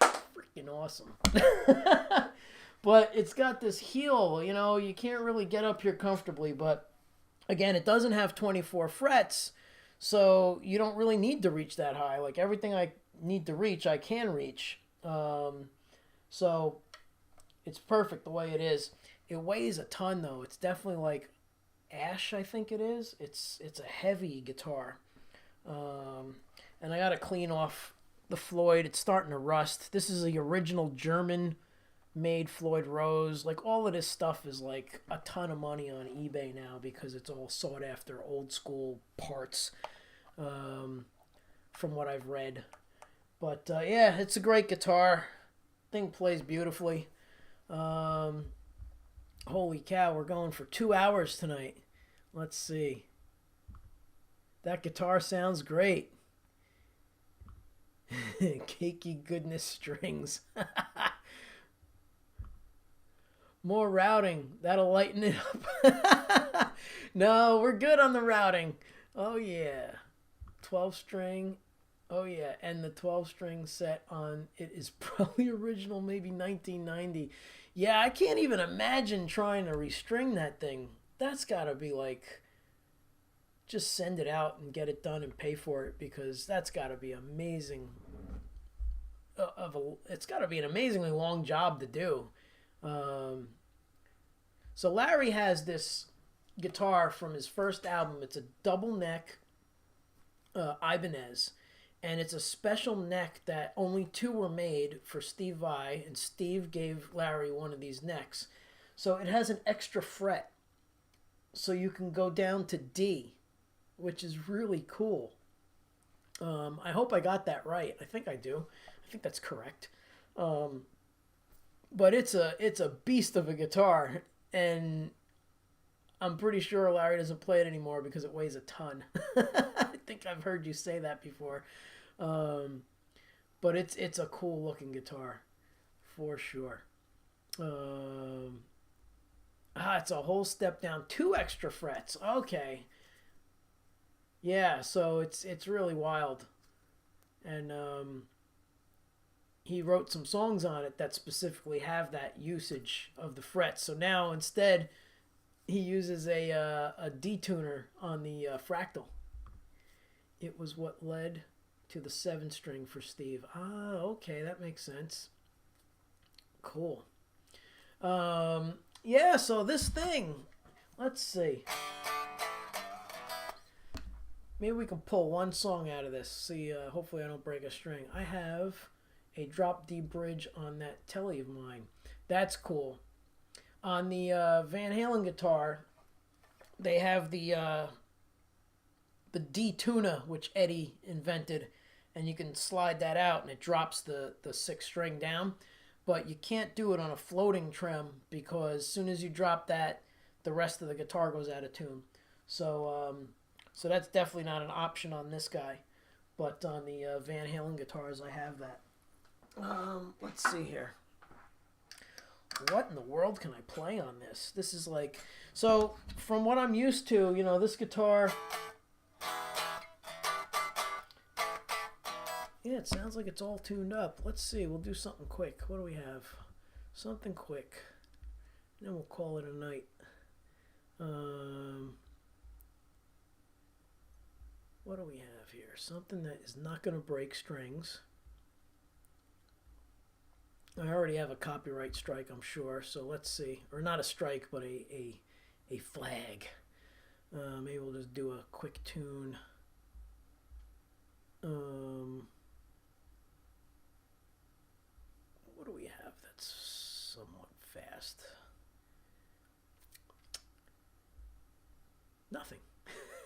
freaking awesome. But it's got this heel, you know, you can't really get up here comfortably, but again, it doesn't have 24 frets, so you don't really need to reach that high. Like everything I need to reach, I can reach. So it's perfect the way it is. It weighs a ton though. It's definitely like ash, I think it is. It's a heavy guitar. And I gotta clean off the Floyd. It's starting to rust. This is the original German made Floyd Rose. Like all of this stuff is like a ton of money on eBay now because it's all sought after old school parts, from what I've read. But yeah, it's a great guitar. Thing plays beautifully. Holy cow, we're going for 2 hours tonight. Let's see. That guitar sounds great. Cakey goodness strings. More routing. That'll lighten it up. No, we're good on the routing. Oh, yeah. 12 string. Oh, yeah. And the 12 string set on it is probably original, maybe 1990. Yeah, I can't even imagine trying to restring that thing. That's got to be like, just send it out and get it done and pay for it because that's got to be amazing. It's got to be an amazingly long job to do. So Larry has this guitar from his first album. It's a double neck Ibanez, and it's a special neck that only 2 were made for Steve Vai, and Steve gave Larry one of these necks. So it has an extra fret, so you can go down to D, which is really cool. I hope I got that right. I think I do. I think that's correct. But it's a beast of a guitar, and I'm pretty sure Larry doesn't play it anymore because it weighs a ton. I think I've heard you say that before. But it's a cool looking guitar, for sure. It's a whole step down, 2 extra frets. Okay. Yeah, so it's really wild, and he wrote some songs on it that specifically have that usage of the frets. So now instead, he uses a detuner on the fractal. It was what led to the 7-string for Steve. Okay, that makes sense. Cool. Yeah, so this thing, let's see. Maybe we can pull one song out of this. See, hopefully I don't break a string. I have a drop D bridge on that Telly of mine. That's cool. On the Van Halen guitar, they have the D-tuner, which Eddie invented, and you can slide that out and it drops the 6th string down. But you can't do it on a floating trem because as soon as you drop that, the rest of the guitar goes out of tune. So that's definitely not an option on this guy. But on the Van Halen guitars, I have that. Let's see here. What in the world can I play on this? This is like... So, from what I'm used to, you know, this guitar... Yeah, it sounds like it's all tuned up. Let's see. We'll do something quick. What do we have? Something quick. And then we'll call it a night. What do we have here? Something that is not going to break strings. I already have a copyright strike, I'm sure. So let's see. Or not a strike, but a flag. Maybe we'll just do a quick tune. What do we have that's somewhat fast? Nothing.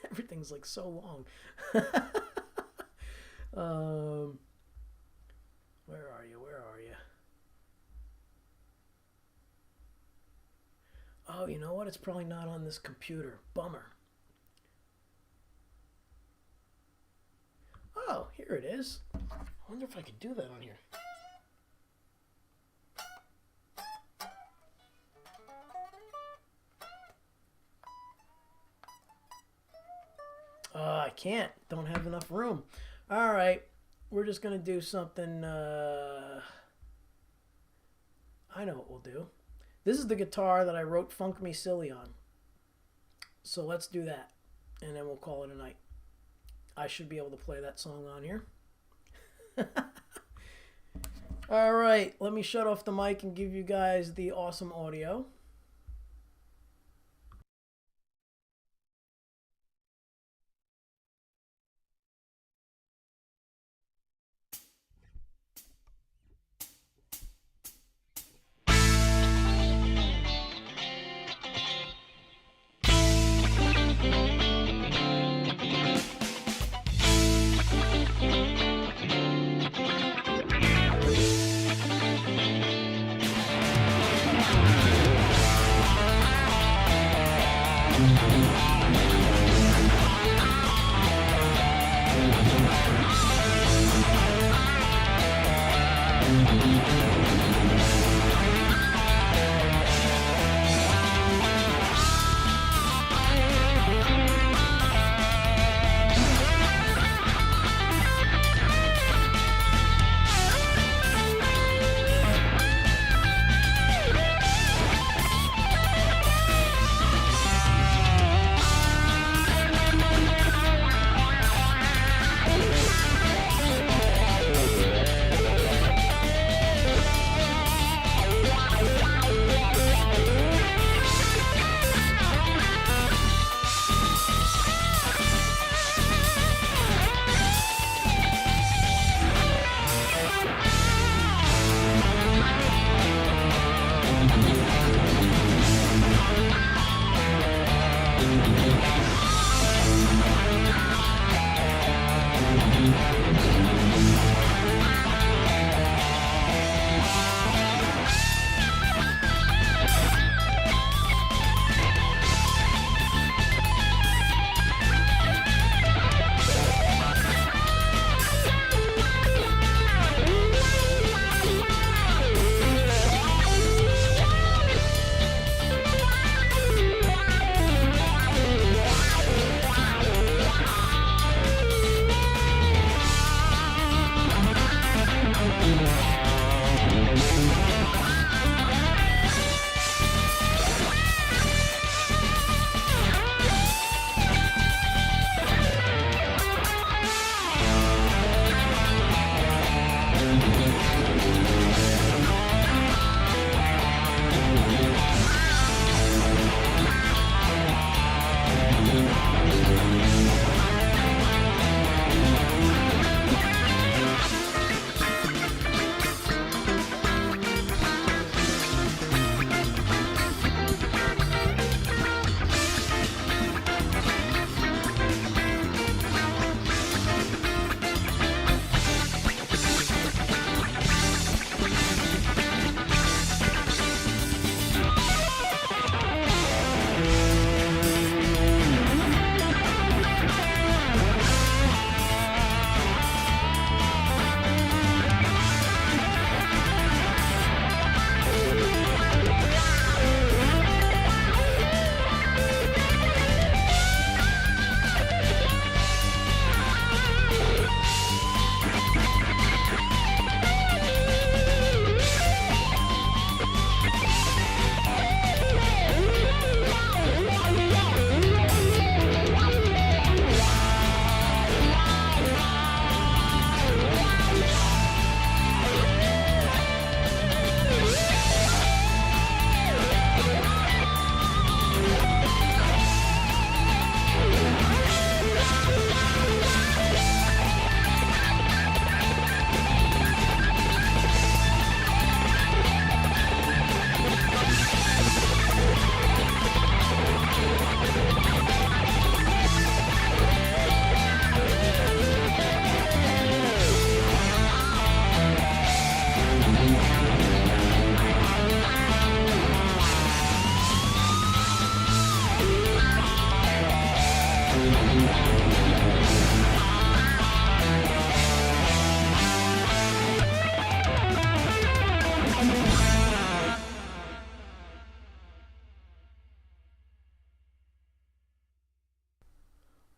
Everything's like so long. Where are you? Where are you? Oh, you know what? It's probably not on this computer. Bummer. Oh, here it is. I wonder if I could do that on here. I can't. Don't have enough room. All right. We're just going to do something. I know what we'll do. This is the guitar that I wrote Funk Me Silly on. So let's do that. And then we'll call it a night. I should be able to play that song on here. All right. Let me shut off the mic and give you guys the awesome audio.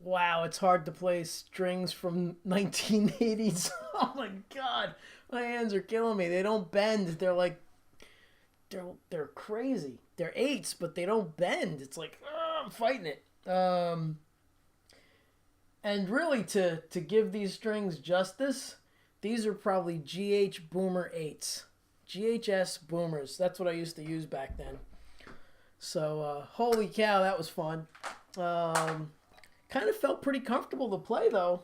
wow, it's hard to play strings from 1980s. Oh my god, my hands are killing me. They don't bend. They're like they're crazy. They're eights, but they don't bend. It's like I'm fighting it. And really, to give these strings justice, these are probably GH Boomer 8s. GHS Boomers. That's what I used to use back then. So, holy cow, that was fun. Kind of felt pretty comfortable to play, though.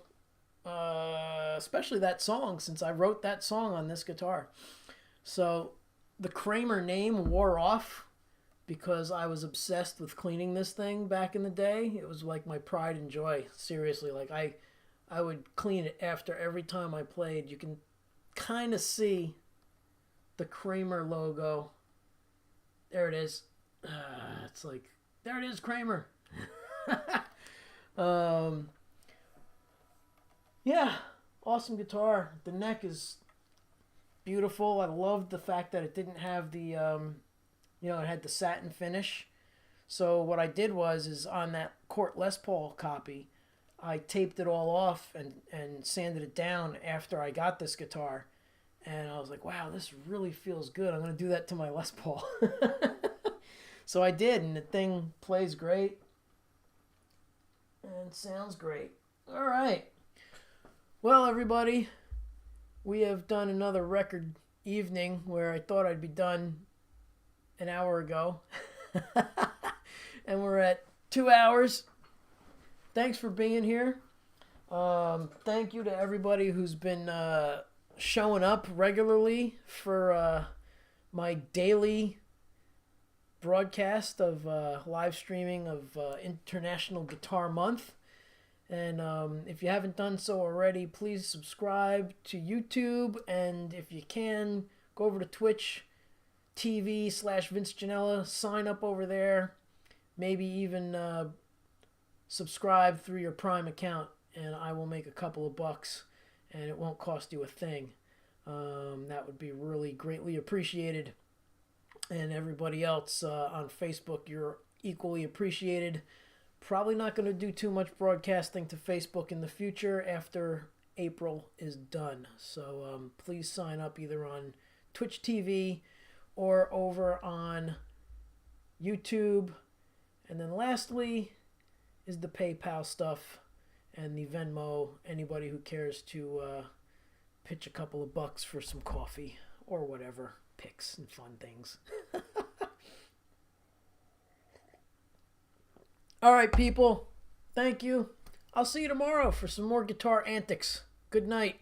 Especially that song, since I wrote that song on this guitar. So, the Kramer name wore off because I was obsessed with cleaning this thing back in the day. It was like my pride and joy. Seriously, like I would clean it after every time I played. You can kind of see the Kramer logo. There it is. It's like, there it is, Kramer. Yeah, awesome guitar. The neck is beautiful. I loved the fact that it didn't have the, it had the satin finish. So what I did is on that Court Les Paul copy, I taped it all off and sanded it down after I got this guitar. And I was like, wow, this really feels good. I'm going to do that to my Les Paul. So I did, and the thing plays great. And sounds great. All right. Well, everybody, we have done another record evening where I thought I'd be done an hour ago. And we're at 2 hours. Thanks for being here. Thank you to everybody who's been showing up regularly for my daily broadcast of live streaming of International Guitar Month. And if you haven't done so already, please subscribe to YouTube. And if you can, go over to Twitch TV/Vince Janella. Sign up over there. Maybe even subscribe through your Prime account. And I will make a couple of bucks. And it won't cost you a thing. That would be really greatly appreciated. And everybody else on Facebook, you're equally appreciated. Probably not going to do too much broadcasting to Facebook in the future after April is done. So please sign up either on Twitch TV or over on YouTube. And then lastly is the PayPal stuff and the Venmo. Anybody who cares to pitch a couple of bucks for some coffee or whatever. Picks and fun things. All right, people. Thank you. I'll see you tomorrow for some more guitar antics. Good night.